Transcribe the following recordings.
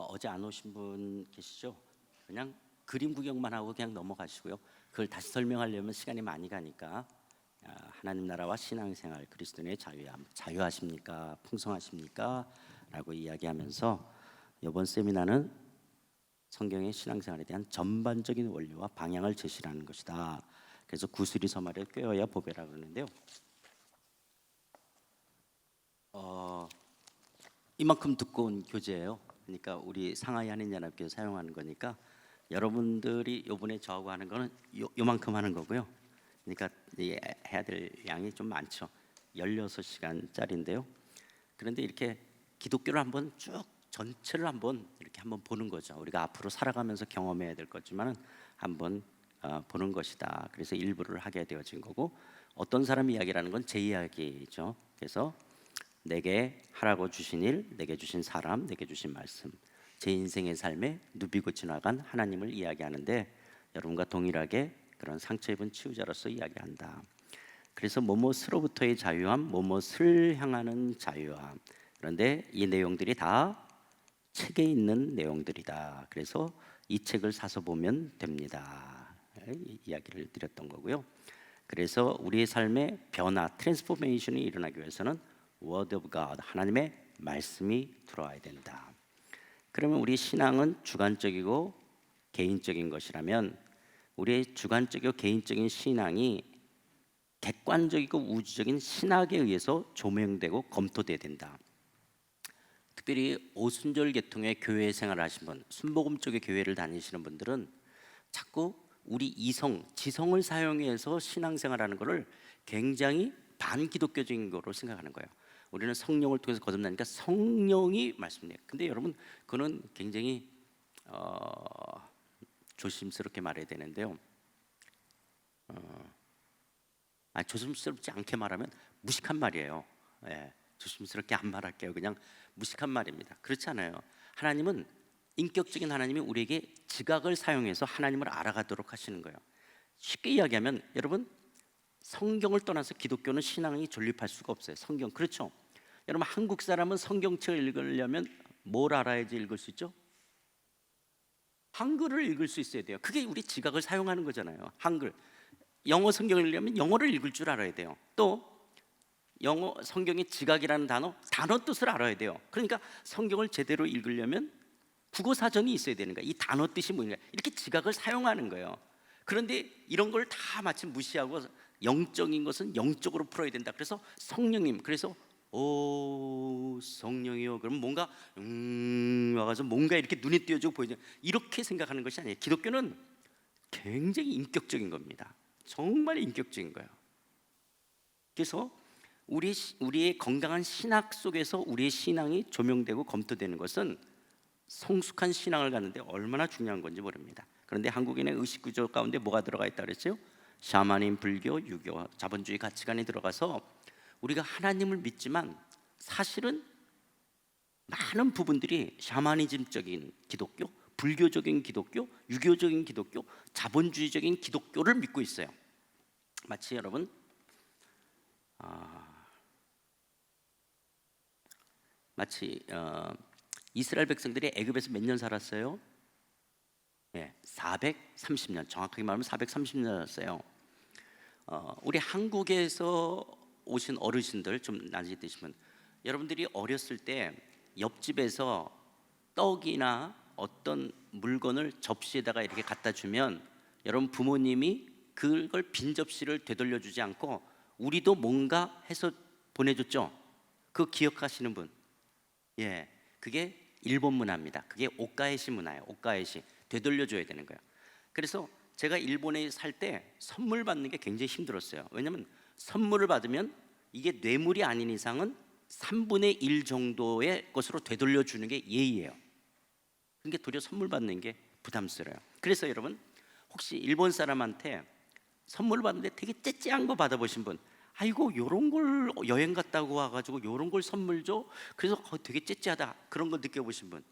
어제 안 오신 분 계시죠? 그냥 그림 구경만 하고 그냥 넘어가시고요. 그걸 다시 설명하려면 시간이 많이 가니까 하나님 나라와 신앙생활, 그리스도인의 자유하십니까? 풍성하십니까? 라고 이야기하면서 이번 세미나는 성경의 신앙생활에 대한 전반적인 원리와 방향을 제시하는 것이다. 그래서 구슬이 서말에 꿰어야 보배라 그러는데요. 이만큼 두꺼운 교재예요. 그러니까 우리 상하이 한인연합교회 사용하는 거니까 여러분들이 요번에 저하고 하는 거는 요만큼 하는 거고요. 그러니까 해야 될 양이 좀 많죠. 16시간짜리인데요. 그런데 이렇게 기독교를 한번 쭉 전체를 한번 이렇게 한번 보는 거죠. 우리가 앞으로 살아가면서 경험해야 될 거지만은 한번 보는 것이다. 그래서 일부를 하게 되어진 거고, 어떤 사람 이야기라는 건 제 이야기죠. 그래서 내게 하라고 주신 일, 내게 주신 사람, 내게 주신 말씀, 제 인생의 삶에 누비고 지나간 하나님을 이야기하는데, 여러분과 동일하게 그런 상처 입은 치유자로서 이야기한다. 그래서 뭐뭐스로부터의 자유함, 뭐뭐를 향하는 자유함. 그런데 이 내용들이 다 책에 있는 내용들이다. 그래서 이 책을 사서 보면 됩니다. 이야기를 드렸던 거고요. 그래서 우리의 삶의 변화, 트랜스포메이션이 일어나기 위해서는 Word of God, 하나님의 말씀이 들어와야 된다. 그러면 우리 신앙은 주관적이고 개인적인 것이라면, 우리의 주관적이고 개인적인 신앙이 객관적이고 우주적인 신학에 의해서 조명되고 검토돼야 된다. 특별히 오순절 계통의 교회 생활을 하신 분, 순복음 쪽의 교회를 다니시는 분들은 자꾸 우리 지성을 사용해서 신앙생활하는 것을 굉장히 반기독교적인 거로 생각하는 거예요. 우리는 성령을 통해서 거듭나니까 성령이 말씀이에요. 근데 여러분, 그거는 굉장히 조심스럽게 말해야 되는데요. 조심스럽지 않게 말하면 무식한 말이에요. 조심스럽게 안 말할게요. 그냥 무식한 말입니다. 그렇지 않아요. 하나님은, 인격적인 하나님이 우리에게 지각을 사용해서 하나님을 알아가도록 하시는 거예요. 쉽게 이야기하면, 여러분, 성경을 떠나서 기독교는 신앙이 존립할 수가 없어요. 성경, 그렇죠? 여러분, 한국 사람은 성경책을 읽으려면 뭘 알아야지 읽을 수 있죠? 한글을 읽을 수 있어야 돼요. 그게 우리 지각을 사용하는 거잖아요. 한글. 영어 성경을 읽으려면 영어를 읽을 줄 알아야 돼요. 또 영어 성경의 지각이라는 단어 뜻을 알아야 돼요. 그러니까 성경을 제대로 읽으려면 국어 사전이 있어야 되는 거예요. 이 단어 뜻이 뭐냐, 이렇게 지각을 사용하는 거예요. 그런데 이런 걸 다 마치 무시하고 영적인 것은 영적으로 풀어야 된다. 그래서 성령님, 그래서 오 성령이요, 그럼 뭔가 와가지고 뭔가 이렇게 눈에 띄어지고 보이죠. 이렇게 생각하는 것이 아니에요. 기독교는 굉장히 인격적인 겁니다. 정말 인격적인 거예요. 그래서 우리의 건강한 신학 속에서 우리의 신앙이 조명되고 검토되는 것은 성숙한 신앙을 갖는데 얼마나 중요한 건지 모릅니다. 그런데 한국인의 의식구조 가운데 뭐가 들어가 있다 그랬죠? 샤머니즘, 불교, 유교, 자본주의 가치관이 들어가서 우리가 하나님을 믿지만 사실은 많은 부분들이 샤머니즘적인 기독교, 불교적인 기독교, 유교적인 기독교, 자본주의적인 기독교를 믿고 있어요. 마치 여러분, 이스라엘 백성들이 애굽에서 몇 년 살았어요? 430년, 정확하게 말하면 430년 살았어요. 우리 한국에서 오신 어르신들 좀 나이 드시면, 여러분들이 어렸을 때 옆집에서 떡이나 어떤 물건을 접시에다가 이렇게 갖다 주면 여러분 부모님이 그걸 빈 접시를 되돌려 주지 않고 우리도 뭔가 해서 보내줬죠? 그거 기억하시는 분? 그게 일본 문화입니다. 그게 오카에시 문화예요. 오카에시, 되돌려줘야 되는 거예요. 그래서 제가 일본에 살 때 선물 받는 게 굉장히 힘들었어요. 왜냐하면 선물을 받으면 이게 뇌물이 아닌 이상은 3분의 1 정도의 것으로 되돌려주는 게 예의예요. 그러니까 도리어 선물 받는 게 부담스러워요. 그래서 여러분, 혹시 일본 사람한테 선물을 받는데 되게 째째한 거 받아보신 분, 아이고 요런 걸 여행 갔다고 와가지고 요런 걸 선물 줘? 그래서 되게 째째하다, 그런 거 느껴보신 분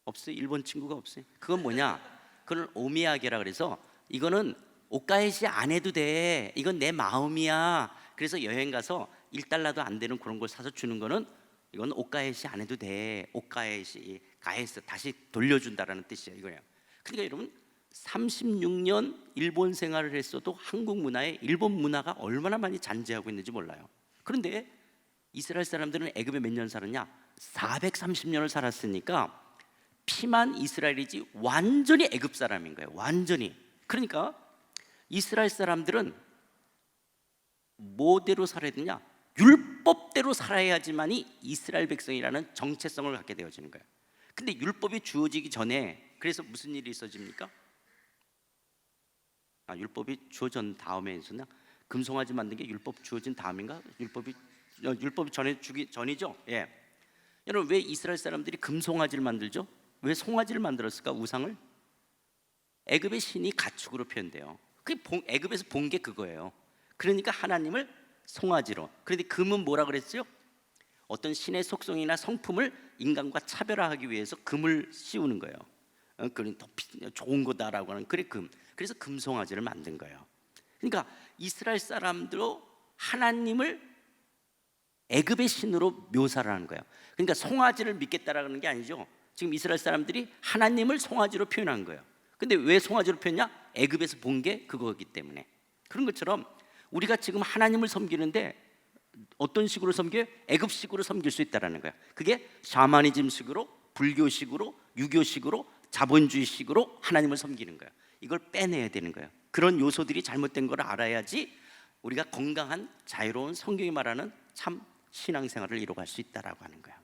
없어요? 일본 친구가 없어요? 그건 뭐냐? 그건 오미야게라 그래서, 이거는 오카에시 안 해도 돼, 이건 내 마음이야. 그래서 여행 가서 $1도 안 되는 그런 걸 사서 주는 거는 이건 옥가에시 안 해도 돼. 옥가에시 가에스 다시 돌려준다라는 뜻이에요. 이거예요. 그러니까 여러분 36년 일본 생활을 했어도 한국 문화에 일본 문화가 얼마나 많이 잔재하고 있는지 몰라요. 그런데 이스라엘 사람들은 애굽에 몇 년 살았냐? 430년을 살았으니까 피만 이스라엘이지 완전히 애굽 사람인 거예요. 완전히. 그러니까 이스라엘 사람들은 뭐대로 살아야 되냐? 율법대로 살아야지만이 이스라엘 백성이라는 정체성을 갖게 되어지는 거예요. 근데 율법이 주어지기 전에 그래서 무슨 일이 있어집니까? 율법이 주어진 다음에 있었나? 금송아지 만든 게 율법 주어진 다음인가? 율법이 전에 주기 전이죠. 예. 여러분 왜 이스라엘 사람들이 금송아지를 만들죠? 왜 송아지를 만들었을까? 우상을? 애굽의 신이 가축으로 표현돼요. 애굽에서 본 게 그거예요. 그러니까 하나님을 송아지로. 그런데 금은 뭐라 그랬죠? 어떤 신의 속성이나 성품을 인간과 차별화하기 위해서 금을 씌우는 거예요. 그건 더 좋은 거다라고 하는 그래 금. 그래서 금송아지를 만든 거예요. 그러니까 이스라엘 사람들도 하나님을 애굽의 신으로 묘사를 하는 거예요. 그러니까 송아지를 믿겠다라는 게 아니죠. 지금 이스라엘 사람들이 하나님을 송아지로 표현한 거예요. 근데 왜 송아지로 표현냐? 애굽에서 본 게 그거기 때문에. 그런 것처럼 우리가 지금 하나님을 섬기는데 어떤 식으로 섬겨요? 애굽식으로 섬길 수 있다는 거예요. 그게 샤머니즘식으로, 불교식으로, 유교식으로, 자본주의식으로 하나님을 섬기는 거예요. 이걸 빼내야 되는 거예요. 그런 요소들이 잘못된 걸 알아야지 우리가 건강한 자유로운 성경이 말하는 참 신앙생활을 이루어갈 수 있다라고 하는 거예요.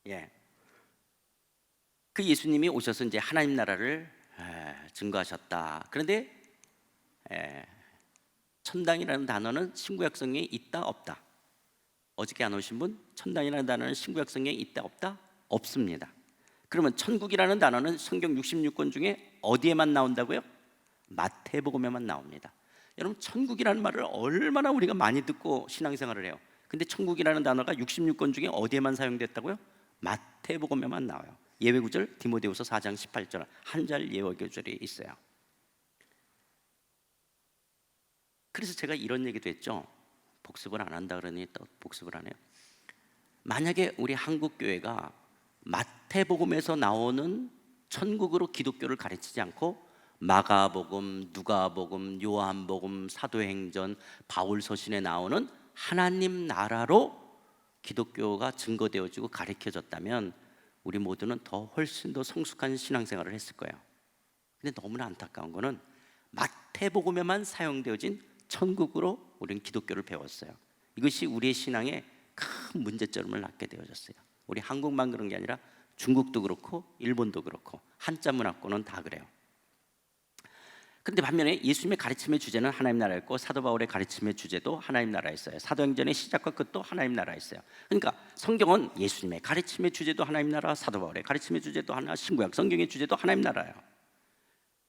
예. 그 예수님이 오셔서 이제 하나님 나라를 증거하셨다. 그런데 천당이라는 단어는 신구약성에 있다 없다? 어저께 안 오신 분? 천당이라는 단어는 신구약성에 있다 없다? 없습니다. 그러면 천국이라는 단어는 성경 66권 중에 어디에만 나온다고요? 마태복음에만 나옵니다. 여러분 천국이라는 말을 얼마나 우리가 많이 듣고 신앙생활을 해요. 근데 천국이라는 단어가 66권 중에 어디에만 사용됐다고요? 마태복음에만 나와요. 예외구절 디모데후서 4장 18절 한 절 예외구절이 있어요. 그래서 제가 이런 얘기도 했죠. 복습을 안 한다 그러니 또 복습을 안 해요. 만약에 우리 한국교회가 마태복음에서 나오는 천국으로 기독교를 가르치지 않고 마가복음, 누가복음, 요한복음, 사도행전, 바울서신에 나오는 하나님 나라로 기독교가 증거되어지고 가르쳐졌다면 우리 모두는 훨씬 더 성숙한 신앙생활을 했을 거예요. 근데 너무나 안타까운 거는 마태복음에만 사용되어진 천국으로 우리는 기독교를 배웠어요. 이것이 우리의 신앙에 큰 문제점을 낳게 되어졌어요. 우리 한국만 그런 게 아니라 중국도 그렇고 일본도 그렇고 한자 문화권은 다 그래요. 그런데 반면에 예수님의 가르침의 주제는 하나님 나라였고 사도 바울의 가르침의 주제도 하나님 나라였어요. 사도행전의 시작과 끝도 하나님 나라였어요. 그러니까 성경은 예수님의 가르침의 주제도 하나님 나라, 사도 바울의 가르침의 주제도 하나, 신구약 성경의 주제도 하나님 나라예요.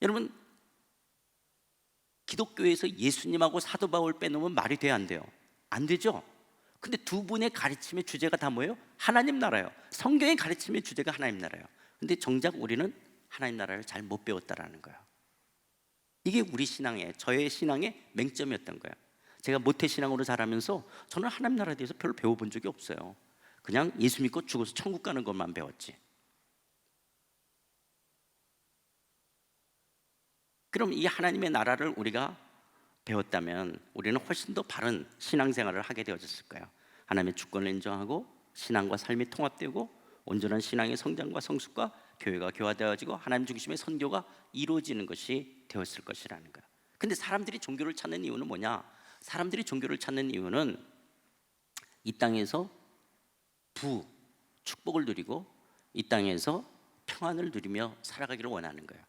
여러분 기독교에서 예수님하고 사도 바울 빼놓으면 말이 돼야 안 돼요? 안 되죠? 근데 두 분의 가르침의 주제가 다 뭐예요? 하나님 나라예요. 성경의 가르침의 주제가 하나님 나라예요. 근데 정작 우리는 하나님 나라를 잘 못 배웠다라는 거예요. 이게 우리 신앙의, 저의 신앙의 맹점이었던 거예요. 제가 모태신앙으로 자라면서 저는 하나님 나라에 대해서 별로 배워본 적이 없어요. 그냥 예수 믿고 죽어서 천국 가는 것만 배웠지. 그럼 이 하나님의 나라를 우리가 배웠다면 우리는 훨씬 더 바른 신앙생활을 하게 되어졌을 거예요. 하나님의 주권을 인정하고 신앙과 삶이 통합되고 온전한 신앙의 성장과 성숙과 교회가 교화되어지고 하나님 중심의 선교가 이루어지는 것이 되었을 것이라는 거예요. 근데 사람들이 종교를 찾는 이유는 뭐냐? 사람들이 종교를 찾는 이유는 이 땅에서 축복을 누리고 이 땅에서 평안을 누리며 살아가기를 원하는 거예요.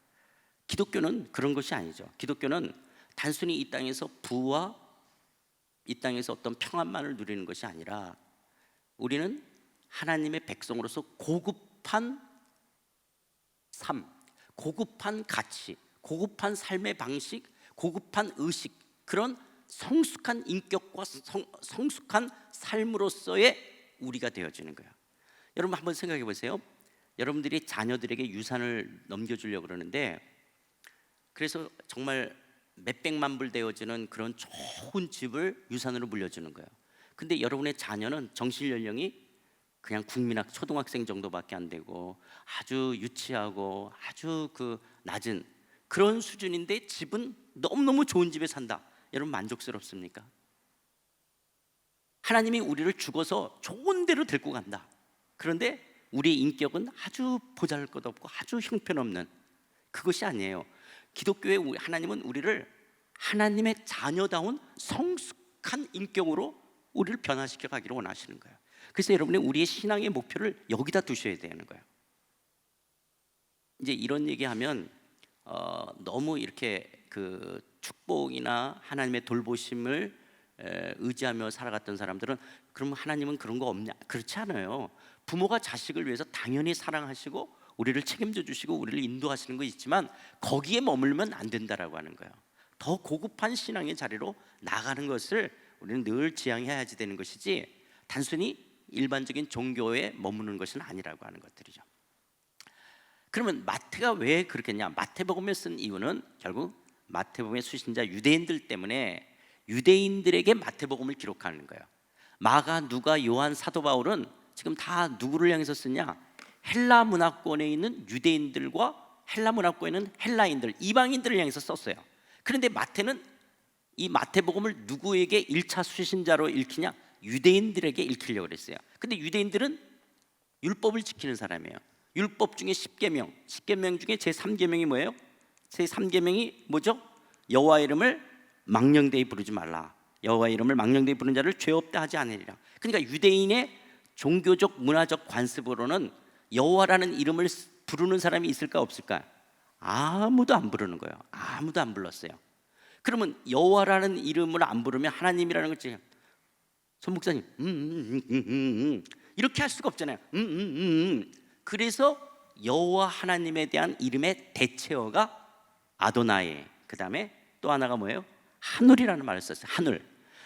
기독교는 그런 것이 아니죠. 기독교는 단순히 이 땅에서 부와 이 땅에서 어떤 평안만을 누리는 것이 아니라 우리는 하나님의 백성으로서 고급한 삶, 고급한 가치, 고급한 삶의 방식, 고급한 의식, 그런 성숙한 인격과 성숙한 삶으로서의 우리가 되어지는 거예요. 여러분 한번 생각해 보세요. 여러분들이 자녀들에게 유산을 넘겨주려고 그러는데 그래서 정말 몇백만 불 되어지는 그런 좋은 집을 유산으로 물려주는 거예요. 근데 여러분의 자녀는 정신 연령이 그냥 국민학 초등학생 정도밖에 안 되고 아주 유치하고 아주 그 낮은 그런 수준인데 집은 너무너무 좋은 집에 산다. 여러분 만족스럽습니까? 하나님이 우리를 죽어서 좋은 데로 데리고 간다. 그런데 우리의 인격은 아주 보잘것없고 아주 형편없는, 그것이 아니에요. 기독교의 하나님은 우리를 하나님의 자녀다운 성숙한 인격으로 우리를 변화시켜 가기를 원하시는 거예요. 그래서 여러분이 우리의 신앙의 목표를 여기다 두셔야 되는 거예요. 이제 이런 얘기하면 너무 이렇게 그 축복이나 하나님의 돌보심을 의지하며 살아갔던 사람들은 그럼 하나님은 그런 거 없냐? 그렇지 않아요. 부모가 자식을 위해서 당연히 사랑하시고 우리를 책임져 주시고 우리를 인도하시는 거 있지만 거기에 머물면 안 된다라고 하는 거예요. 더 고급한 신앙의 자리로 나가는 것을 우리는 늘 지향해야지 되는 것이지 단순히 일반적인 종교에 머무는 것은 아니라고 하는 것들이죠. 그러면 마태가 왜 그렇겠냐? 마태복음에 쓴 이유는 결국 마태복음의 수신자 유대인들 때문에 유대인들에게 마태복음을 기록하는 거예요. 마가, 누가, 요한, 사도 바울은 지금 다 누구를 향해서 쓰냐? 헬라 문화권에 있는 유대인들과 헬라 문화권에 있는 헬라인들, 이방인들을 향해서 썼어요. 그런데 마태는 이 마태복음을 누구에게 1차 수신자로 읽히냐? 유대인들에게 읽히려고 그랬어요. 근데 유대인들은 율법을 지키는 사람이에요. 율법 중에 10계명, 10계명 중에 제3계명이 뭐예요? 제3계명이 뭐죠? 여호와 이름을 망령되이 부르지 말라. 여호와 이름을 망령되이 부르는 자를 죄 없다 하지 않으리라. 그러니까 유대인의 종교적 문화적 관습으로는 여호와라는 이름을 부르는 사람이 있을까 없을까? 아무도 안 부르는 거예요. 아무도 안 불렀어요. 그러면 여호와라는 이름을 안 부르면 하나님이라는 걸 손 목사님 이렇게 할 수가 없잖아요. 그래서 여호와 하나님에 대한 이름의 대체어가 아도나이, 그 다음에 또 하나가 뭐예요? 하늘이라는 말을 썼어요.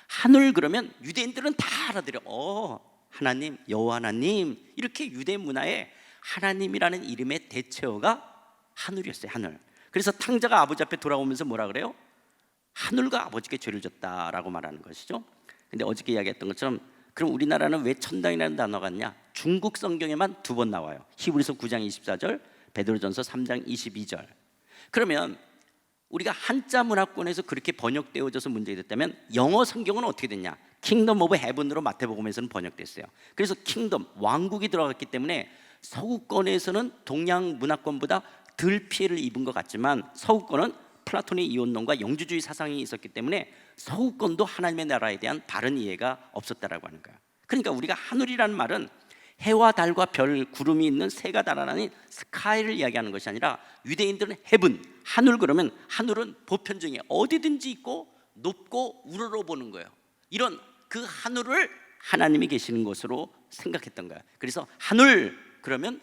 하늘 그러면 유대인들은 다 알아들여. 하나님, 여호와 하나님. 이렇게 유대 문화에 하나님이라는 이름의 대체어가 하늘이었어요. 하늘. 그래서 탕자가 아버지 앞에 돌아오면서 뭐라 그래요? 하늘과 아버지께 죄를 졌다라고 말하는 것이죠. 근데 어저께 이야기했던 것처럼 그럼 우리나라는 왜 천당이라는 단어가 있냐? 중국 성경에만 2번 나와요. 히브리서 9장 24절, 베드로전서 3장 22절. 그러면 우리가 한자 문화권에서 그렇게 번역되어져서 문제가 됐다면 영어 성경은 어떻게 됐냐? 킹덤 오브 헤븐으로 마태복음에서는 번역됐어요. 그래서 킹덤, 왕국이 들어갔기 때문에 서구권에서는 동양 문화권보다 덜 피해를 입은 것 같지만 서구권은 플라톤의 이원론과 영주주의 사상이 있었기 때문에 서구권도 하나님의 나라에 대한 바른 이해가 없었다라고 하는 거예요. 그러니까 우리가 하늘이라는 말은 해와 달과 별, 구름이 있는 새가 달아나는 스카이를 이야기하는 것이 아니라 유대인들은 헤븐, 하늘 그러면 하늘은 보편적이에요. 어디든지 있고 높고 우러러보는 거예요. 이런 그 하늘을 하나님이 계시는 것으로 생각했던 거예요. 그래서 하늘 그러면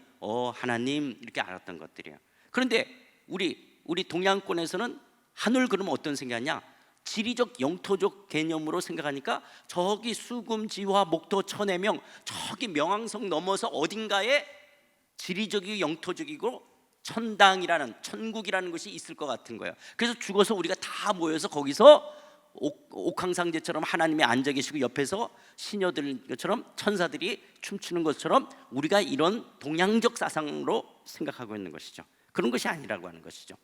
하나님 이렇게 알았던 것들이에요. 그런데 우리 동양권에서는 하늘 그러면 어떤 생각이냐? 지리적 영토적 개념으로 생각하니까 저기 수금지화 목토 천해명 저기 명왕성 넘어서 어딘가에 지리적이고 영토적이고 천당이라는 천국이라는 것이 있을 것 같은 거예요. 그래서 죽어서 우리가 다 모여서 거기서 옥황상제처럼 하나님이 앉아 계시고 옆에서 시녀들 것처럼 천사들이 춤추는 것처럼 우리가 이런 동양적 사상으로 생각하고 있는 것이죠. 그런 것이 아니라고 하는 것이죠.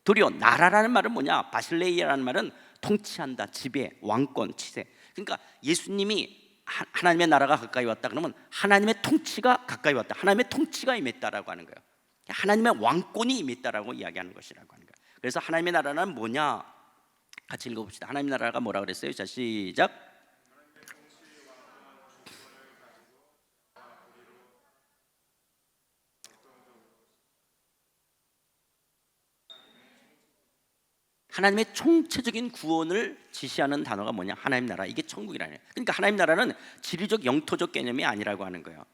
도리어 나라라는 말은 뭐냐? 바실레이아라는 말은 통치한다, 지배, 왕권, 치세. 그러니까 예수님이 하나님의 나라가 가까이 왔다 그러면 하나님의 통치가 가까이 왔다, 하나님의 통치가 임했다라고 하는 거예요. 하나님의 왕권이 임했다라고 이야기하는 것이라고 하는 거예요. 그래서 하나님의 나라는 뭐냐? 같이 읽어봅시다. 하나님의 나라가 뭐라 그랬어요? 자, 시작. 하나님의 총체적인 구원을 지시하는 단어가 뭐냐? 하나님 나라. 이게 천국이라는. 그러니까 하나님 나라는 지리적 영토적 개념이 아니라고 하는 거예요.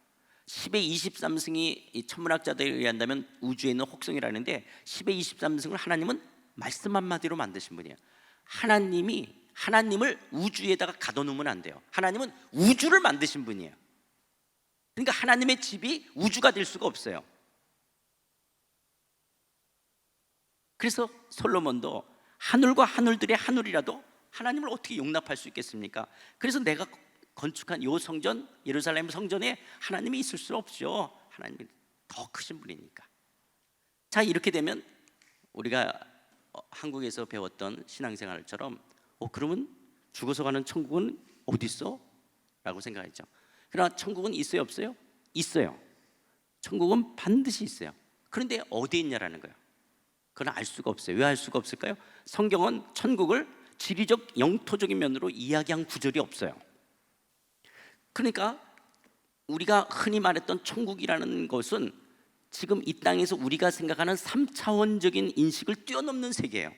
10의 23승이 이 천문학자들에 의한다면 우주에 있는 혹성이라는데 10의 23승을 하나님은 말씀 한마디로 만드신 분이에요. 하나님을 우주에다가 가둬놓으면 안 돼요. 하나님은 우주를 만드신 분이에요. 그러니까 하나님의 집이 우주가 될 수가 없어요. 그래서 솔로몬도 하늘과 하늘들의 하늘이라도 하나님을 어떻게 용납할 수 있겠습니까? 그래서 내가 건축한 요 성전, 예루살렘 성전에 하나님이 있을 수 없죠. 하나님이 더 크신 분이니까. 자, 이렇게 되면 우리가 한국에서 배웠던 신앙생활처럼 그러면 죽어서 가는 천국은 어디 있어? 라고 생각했죠. 그러나 천국은 있어요, 없어요? 있어요. 천국은 반드시 있어요. 그런데 어디에 있냐라는 거예요. 그건 알 수가 없어요. 왜 알 수가 없을까요? 성경은 천국을 지리적 영토적인 면으로 이야기한 구절이 없어요. 그러니까 우리가 흔히 말했던 천국이라는 것은 지금 이 땅에서 우리가 생각하는 3차원적인 인식을 뛰어넘는 세계예요.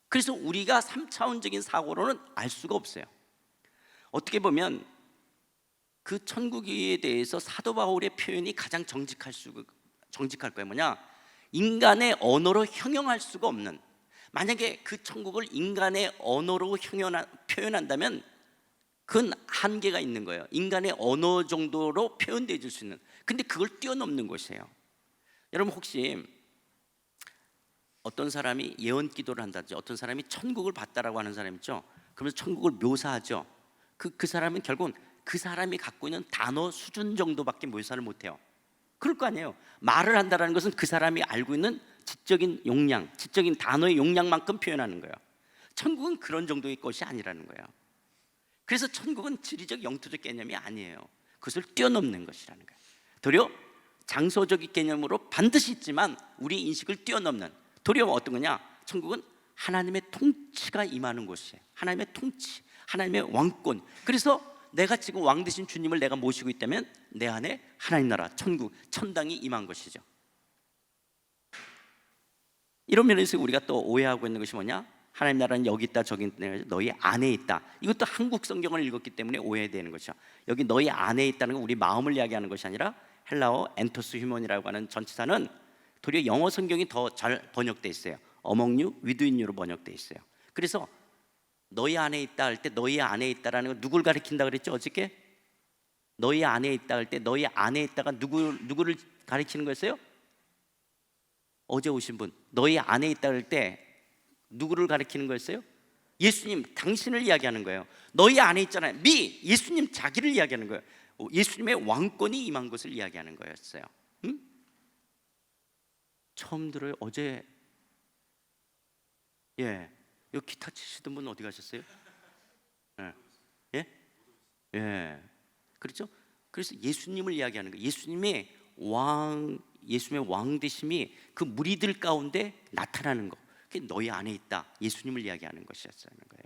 그래서 우리가 3차원적인 사고로는 알 수가 없어요. 어떻게 보면 그 천국에 대해서 사도 바울의 표현이 가장 정직할 거예요. 뭐냐? 인간의 언어로 형용할 수가 없는, 만약에 그 천국을 인간의 언어로 표현한다면 그건 한계가 있는 거예요. 인간의 언어 정도로 표현되어 줄 수 있는, 근데 그걸 뛰어넘는 것이에요. 여러분, 혹시 어떤 사람이 예언 기도를 한다든지 어떤 사람이 천국을 봤다라고 하는 사람 있죠? 그러면서 천국을 묘사하죠. 그 사람은 결국은 그 사람이 갖고 있는 단어 수준 정도밖에 묘사를 못해요. 그럴 거 아니에요. 말을 한다는 것은 그 사람이 알고 있는 지적인 용량, 지적인 단어의 용량만큼 표현하는 거예요. 천국은 그런 정도의 것이 아니라는 거예요. 그래서 천국은 지리적 영토적 개념이 아니에요. 그것을 뛰어넘는 것이라는 거예요. 도리어 장소적인 개념으로 반드시 있지만 우리 인식을 뛰어넘는, 도리어 어떤 거냐? 천국은 하나님의 통치가 임하는 곳이에요. 하나님의 통치, 하나님의 왕권. 그래서 내가 지금 왕 되신 주님을 내가 모시고 있다면 내 안에 하나님 나라, 천국, 천당이 임한 것이죠. 이런 면에서 우리가 또 오해하고 있는 것이 뭐냐? 하나님 나라는 여기 있다 저기 있다, 너희 안에 있다. 이것도 한국 성경을 읽었기 때문에 오해되는 것이죠. 여기 너희 안에 있다는 건 우리 마음을 이야기하는 것이 아니라 헬라어 엔토스 휴먼이라고 하는 전치사는 도리어 영어 성경이 더 잘 번역되어 있어요. 어몽 유, 위드인 유로 번역되어 있어요. 그래서 너희 안에 있다 할 때 너희 안에 있다라는 건 누굴 가리킨다 그랬죠? 어저께? 너희 안에 있다 할 때 너희 안에 있다가 누구를 가리키는 거였어요? 어제 오신 분. 너희 안에 있다 할 때 누구를 가리키는 거였어요? 예수님, 당신을 이야기하는 거예요. 너희 안에 있잖아요. 예수님 자기를 이야기하는 거예요. 예수님의 왕권이 임한 것을 이야기하는 거였어요. 응? 처음 들어요. 어제 이 기타 치시던 분 어디 가셨어요? 예, 그렇죠? 그래서 예수님을 이야기하는 거예요. 예수님의 왕 되심이 그 무리들 가운데 나타나는 거. 그게 너희 안에 있다. 예수님을 이야기하는 것이었다는 거예요.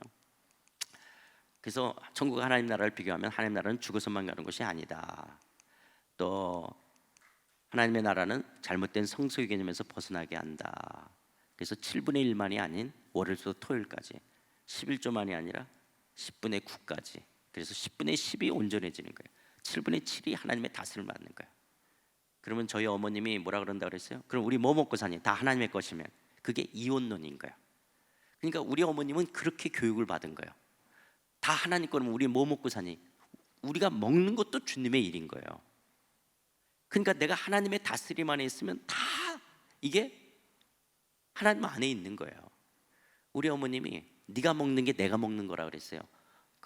그래서 천국과 하나님 나라를 비교하면 하나님 나라는 죽어서만 가는 것이 아니다. 또 하나님의 나라는 잘못된 성소의 개념에서 벗어나게 한다. 그래서 7분의 1만이 아닌 월요일부터 토요일까지 11조만이 아니라 10분의 9까지, 그래서 10분의 10이 온전해지는 거예요. 7분의 7이 하나님의 다스림을 받는 거예요. 그러면 저희 어머님이 뭐라 그런다 그랬어요? 그럼 우리 뭐 먹고 사니? 다 하나님의 것이면. 그게 이혼론인 거예요. 그러니까 우리 어머님은 그렇게 교육을 받은 거예요. 다 하나님 거면 우리 뭐 먹고 사니? 우리가 먹는 것도 주님의 일인 거예요. 그러니까 내가 하나님의 다스림 안에 있으면 다 이게 하나님 안에 있는 거예요. 우리 어머님이 네가 먹는 게 내가 먹는 거라 그랬어요.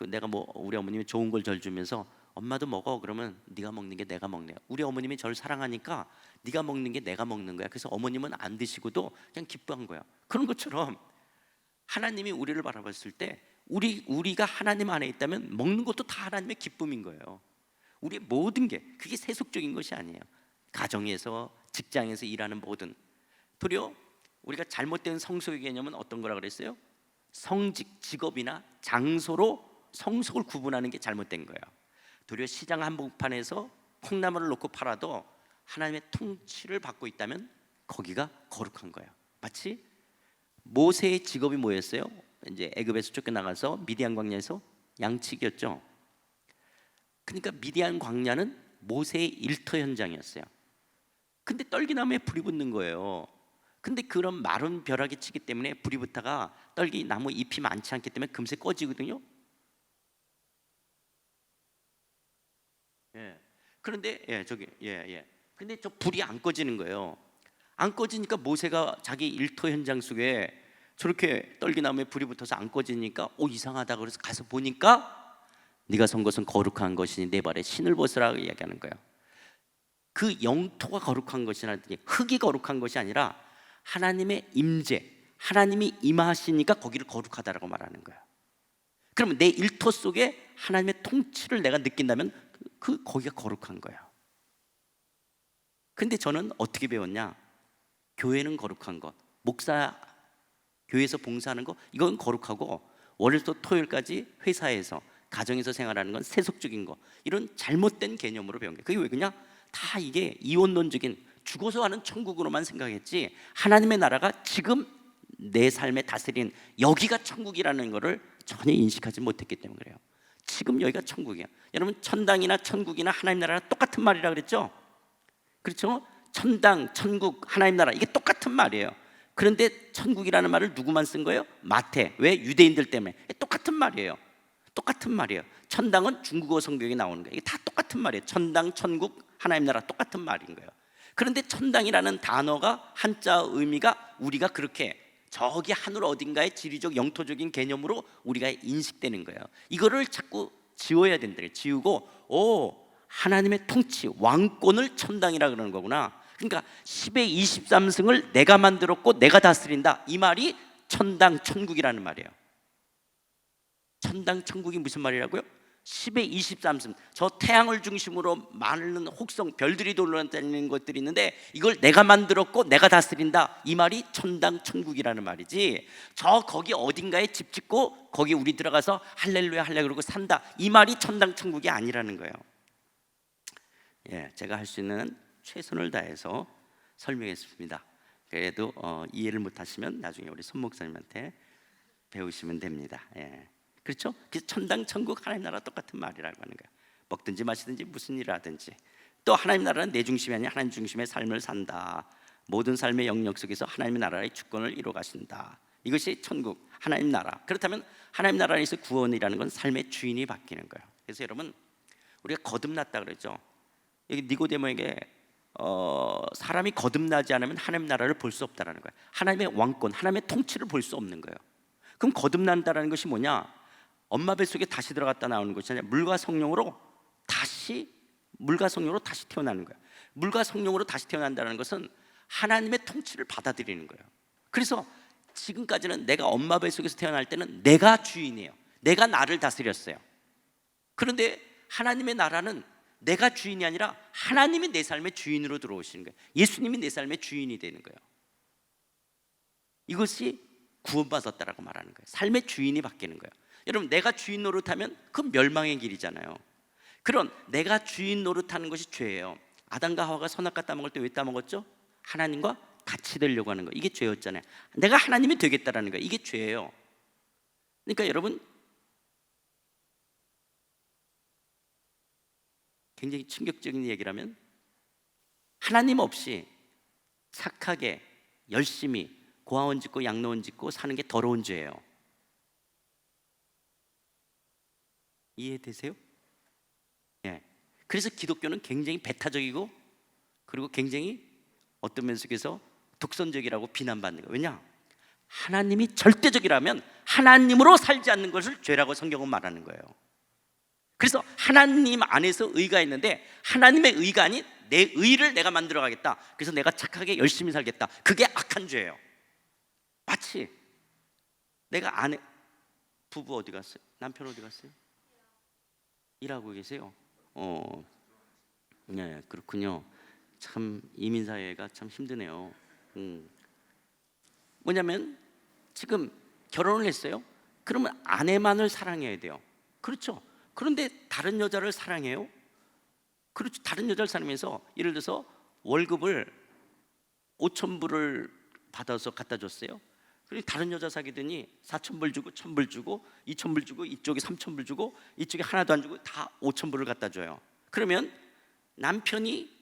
내가 우리 어머님이 좋은 걸 절 주면서 엄마도 먹어 그러면 네가 먹는 게 내가 먹네요. 우리 어머님이 저를 사랑하니까 네가 먹는 게 내가 먹는 거야. 그래서 어머님은 안 드시고도 그냥 기뻐한 거야. 그런 것처럼 하나님이 우리를 바라봤을 때 우리가 하나님 안에 있다면 먹는 것도 다 하나님의 기쁨인 거예요. 우리의 모든 게 그게 세속적인 것이 아니에요. 가정에서, 직장에서 일하는 모든, 도리어 우리가 잘못된 성속의 개념은 어떤 거라 그랬어요? 성직, 직업이나 장소로 성속을 구분하는 게 잘못된 거예요. 도리어 시장 한복판에서 콩나물을 놓고 팔아도 하나님의 통치를 받고 있다면 거기가 거룩한 거예요. 마치 모세의 직업이 뭐였어요? 이제 애굽에서 쫓겨나가서 미디안 광야에서 양치기였죠. 그러니까 미디안 광야는 모세의 일터 현장이었어요. 근데 떨기나무에 불이 붙는 거예요. 근데 그런 마른 벼락이 치기 때문에 불이 붙다가 떨기나무 잎이 많지 않기 때문에 금세 꺼지거든요. 그런데 근데 저 불이 안 꺼지는 거예요. 안 꺼지니까 모세가 자기 일터 현장 속에 저렇게 떨기나무에 불이 붙어서 안 꺼지니까 이상하다 그래서 가서 보니까 네가 선 것은 거룩한 것이니 내 발에 신을 벗으라 이야기하는 거예요. 그 영토가 거룩한 것이라는 게 흙이 거룩한 것이 아니라 하나님의 임재, 하나님이 임하시니까 거기를 거룩하다라고 말하는 거예요. 그러면 내 일터 속에 하나님의 통치를 내가 느낀다면 거기가 거룩한 거예요. 근데 저는 어떻게 배웠냐? 교회는 거룩한 것, 목사 교회에서 봉사하는 거 이건 거룩하고, 월요일부터 토요일까지 회사에서 가정에서 생활하는 건 세속적인 거, 이런 잘못된 개념으로 배운 거예요. 그게 왜 그냥 다 이게 이원론적인 죽어서 하는 천국으로만 생각했지, 하나님의 나라가 지금 내 삶에 다스린 여기가 천국이라는 것을 전혀 인식하지 못했기 때문에 그래요. 지금 여기가 천국이에요. 여러분, 천당이나 천국이나 하나님 나라랑 똑같은 말이라 그랬죠? 그렇죠? 천당, 천국, 하나님 나라 이게 똑같은 말이에요. 그런데 천국이라는 말을 누구만 쓴 거예요? 마태. 왜? 유대인들 때문에. 똑같은 말이에요. 똑같은 말이에요. 천당은 중국어 성경에 나오는 거예요. 이게 다 똑같은 말이에요. 천당, 천국, 하나님 나라 똑같은 말인 거예요. 그런데 천당이라는 단어가 한자 의미가 우리가 그렇게 저기 하늘 어딘가의 지리적 영토적인 개념으로 우리가 인식되는 거예요. 이거를 자꾸 지워야 된다. 지우고 하나님의 통치, 왕권을 천당이라 그러는 거구나. 그러니까 10의 23승을 내가 만들었고 내가 다스린다, 이 말이 천당, 천국이라는 말이에요. 천당, 천국이 무슨 말이라고요? 10의 23승, 저 태양을 중심으로 많은 혹성, 별들이 돌아다니는 것들이 있는데 이걸 내가 만들었고 내가 다스린다, 이 말이 천당, 천국이라는 말이지, 거기 어딘가에 집 짓고 거기 우리 들어가서 할렐루야 할렐루야 그러고 산다, 이 말이 천당, 천국이 아니라는 거예요. 제가 할 수 있는 최선을 다해서 설명했습니다. 그래도 이해를 못하시면 나중에 우리 손 목사님한테 배우시면 됩니다. 그렇죠? 천당, 천국, 하나님 나라 똑같은 말이라고 하는 거예요. 먹든지 마시든지 무슨 일을 하든지. 또 하나님 나라는 내 중심이 아니라 하나님 중심의 삶을 산다. 모든 삶의 영역 속에서 하나님의 나라의 주권을 이루어 가신다. 이것이 천국, 하나님 나라. 그렇다면 하나님 나라에서 구원이라는 건 삶의 주인이 바뀌는 거예요. 그래서 여러분, 우리가 거듭났다 그러죠. 여기 니고데모에게 사람이 거듭나지 않으면 하나님 나라를 볼 수 없다라는 거예요. 하나님의 왕권, 하나님의 통치를 볼 수 없는 거예요. 그럼 거듭난다라는 것이 뭐냐? 엄마 뱃속에 다시 들어갔다 나오는 것이 아니라 물과 성령으로 다시 태어나는 거예요. 물과 성령으로 다시 태어난다는 것은 하나님의 통치를 받아들이는 거예요. 그래서 지금까지는 내가 엄마 뱃속에서 태어날 때는 내가 주인이에요. 내가 나를 다스렸어요. 그런데 하나님의 나라는 내가 주인이 아니라 하나님이 내 삶의 주인으로 들어오시는 거예요. 예수님이 내 삶의 주인이 되는 거예요. 이것이 구원받았다라고 말하는 거예요. 삶의 주인이 바뀌는 거예요. 여러분, 내가 주인 노릇하면 그건 멸망의 길이잖아요. 그런 내가 주인 노릇하는 것이 죄예요. 아담과 하와가 선악과 따먹을 때 왜 따먹었죠? 하나님과 같이 되려고 하는 거, 이게 죄였잖아요. 내가 하나님이 되겠다라는 거, 이게 죄예요. 그러니까 여러분, 굉장히 충격적인 얘기라면 하나님 없이 착하게 열심히 고아원 짓고 양로원 짓고 사는 게 더러운 죄예요. 이해되세요? 그래서 기독교는 굉장히 배타적이고 그리고 굉장히 어떤 면에서 독선적이라고 비난받는 거예요. 왜냐? 하나님이 절대적이라면 하나님으로 살지 않는 것을 죄라고 성경은 말하는 거예요. 그래서 하나님 안에서 의가 있는데 하나님의 의가 아닌 내 의를 내가 만들어 가겠다, 그래서 내가 착하게 열심히 살겠다, 그게 악한 죄예요. 마치 내가 아내, 부부 어디 갔어요? 남편 어디 갔어요? 일하고 계세요? 네, 그렇군요. 참 이민사회가 참 힘드네요. 뭐냐면 지금 결혼을 했어요. 그러면 아내만을 사랑해야 돼요. 그렇죠? 그런데 다른 여자를 사랑해요? 그렇죠. 다른 여자를 사랑하면서 예를 들어서 월급을 5,000불을 받아서 갖다 줬어요. 그리고 다른 여자 사귀더니 4,000불 주고 1,000불 주고 2,000불 주고 이쪽에 3,000불 주고 이쪽에 하나도 안 주고 다 5,000불을 갖다 줘요. 그러면 남편이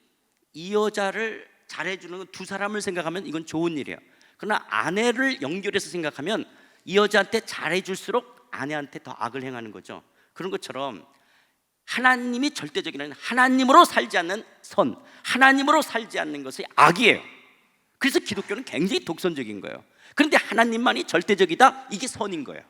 이 여자를 잘해주는 건 두 사람을 생각하면 이건 좋은 일이에요. 그러나 아내를 연결해서 생각하면 이 여자한테 잘해줄수록 아내한테 더 악을 행하는 거죠. 그런 것처럼 하나님이 절대적인, 하나님으로 살지 않는 선, 하나님으로 살지 않는 것이 악이에요. 그래서 기독교는 굉장히 독선적인 거예요. 그런데 하나님만이 절대적이다, 이게 선인 거예요.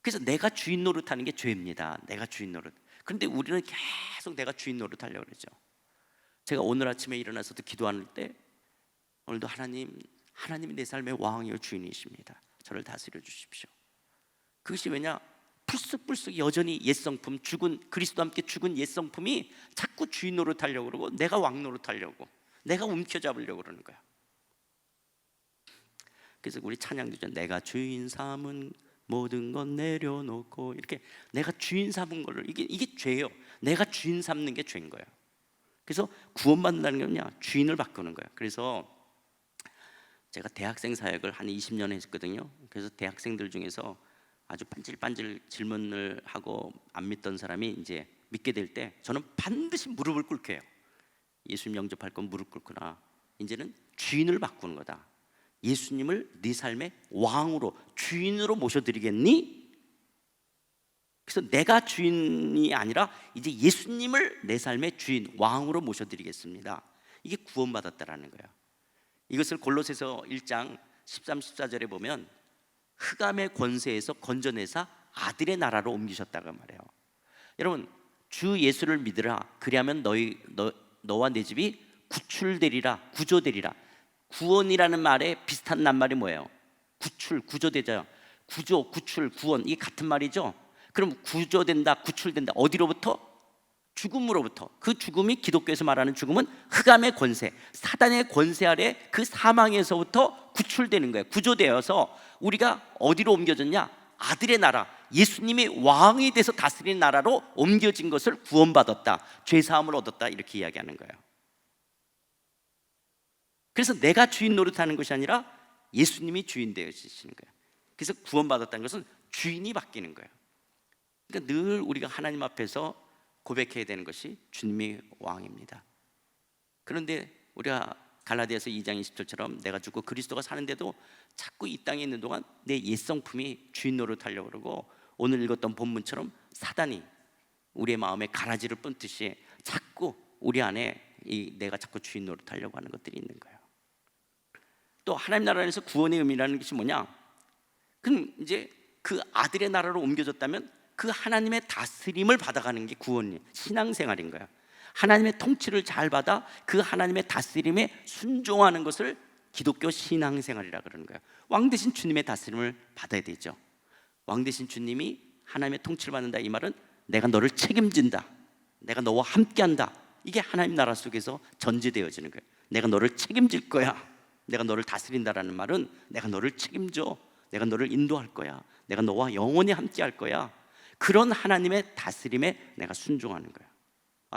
그래서 내가 주인 노릇하는 게 죄입니다. 내가 주인 노릇. 그런데 우리는 계속 내가 주인 노릇하려고 그러죠. 제가 오늘 아침에 일어나서도 기도할 때 오늘도 하나님이 내 삶의 왕이요 주인이십니다. 저를 다스려 주십시오. 그것이 왜냐? 불쑥불쑥 여전히 옛성품, 죽은 그리스도와 함께 죽은 옛성품이 자꾸 주인 노릇하려고 그러고 내가 왕 노릇하려고, 내가 움켜잡으려고 그러는 거야. 그래서 우리 찬양도 내가 주인 삼은 모든 건 내려놓고, 이렇게 내가 주인 삼은 거를, 이게 죄예요. 내가 주인 삼는 게 죄인 거예요. 그래서 구원받는다는 게 뭐냐? 주인을 바꾸는 거예요. 그래서 제가 대학생 사역을 한 20년 했거든요. 그래서 대학생들 중에서 아주 반질반질 질문을 하고 안 믿던 사람이 이제 믿게 될 때 저는 반드시 무릎을 꿇게 해요. 예수님 영접할 건 무릎 꿇구나. 이제는 주인을 바꾸는 거다. 예수님을 네 삶의 왕으로, 주인으로 모셔드리겠니? 그래서 내가 주인이 아니라 이제 예수님을 내 삶의 주인, 왕으로 모셔드리겠습니다. 이게 구원받았다라는 거예요. 이것을 골로새서 1장 13, 14절에 보면 흑암의 권세에서 건져내사 아들의 나라로 옮기셨다고 말해요. 여러분, 주 예수를 믿으라. 그리하면 너와 내 집이 구출되리라, 구조되리라. 구원이라는 말에 비슷한 낱말이 뭐예요? 구조되죠. 구조, 구출, 구원, 이게 같은 말이죠. 그럼 구조된다, 구출된다. 어디로부터? 죽음으로부터. 그 죽음이 기독교에서 말하는 죽음은 흑암의 권세, 사단의 권세 아래 그 사망에서부터 구출되는 거예요. 구조되어서 우리가 어디로 옮겨졌냐? 아들의 나라, 예수님이 왕이 돼서 다스리는 나라로 옮겨진 것을 구원받았다, 죄사함을 얻었다, 이렇게 이야기하는 거예요. 그래서 내가 주인 노릇하는 것이 아니라 예수님이 주인 되어지시는 거예요. 그래서 구원받았다는 것은 주인이 바뀌는 거예요. 그러니까 늘 우리가 하나님 앞에서 고백해야 되는 것이 주님이 왕입니다. 그런데 우리가 갈라디아서 2장 20절처럼 내가 죽고 그리스도가 사는데도 자꾸 이 땅에 있는 동안 내 옛성품이 주인 노릇하려고 그러고, 오늘 읽었던 본문처럼 사단이 우리의 마음에 가라지를 뿜듯이 자꾸 우리 안에 내가 자꾸 주인 노릇하려고 하는 것들이 있는 거예요. 또 하나님 나라 안에서 구원의 의미라는 것이 뭐냐? 그럼 이제 그 아들의 나라로 옮겨졌다면 그 하나님의 다스림을 받아가는 게 구원이, 신앙생활인 거야. 하나님의 통치를 잘 받아 그 하나님의 다스림에 순종하는 것을 기독교 신앙생활이라 그러는 거예요. 왕 대신 주님의 다스림을 받아야 되죠. 왕 대신 주님이 하나님의 통치를 받는다, 이 말은 내가 너를 책임진다, 내가 너와 함께한다. 이게 하나님 나라 속에서 전제되어지는 거예요. 내가 너를 책임질 거야. 내가 너를 다스린다라는 말은 내가 너를 책임져, 내가 너를 인도할 거야, 내가 너와 영원히 함께할 거야. 그런 하나님의 다스림에 내가 순종하는 거야.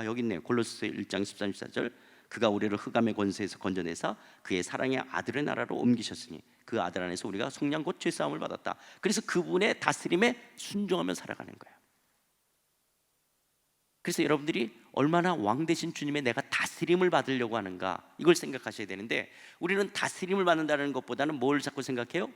여기 있네요. 골로새 1장 13, 14절. 그가 우리를 흑암의 권세에서 건져내사 그의 사랑의 아들의 나라로 옮기셨으니 그 아들 안에서 우리가 속량 곧 죄사함을 받았다. 그래서 그분의 다스림에 순종하며 살아가는 거예요. 그래서 여러분들이 얼마나 왕 대신 주님의 내가 다스림을 받으려고 하는가, 이걸 생각하셔야 되는데, 우리는 다스림을 받는다는 것보다는 뭘 자꾸 생각해요?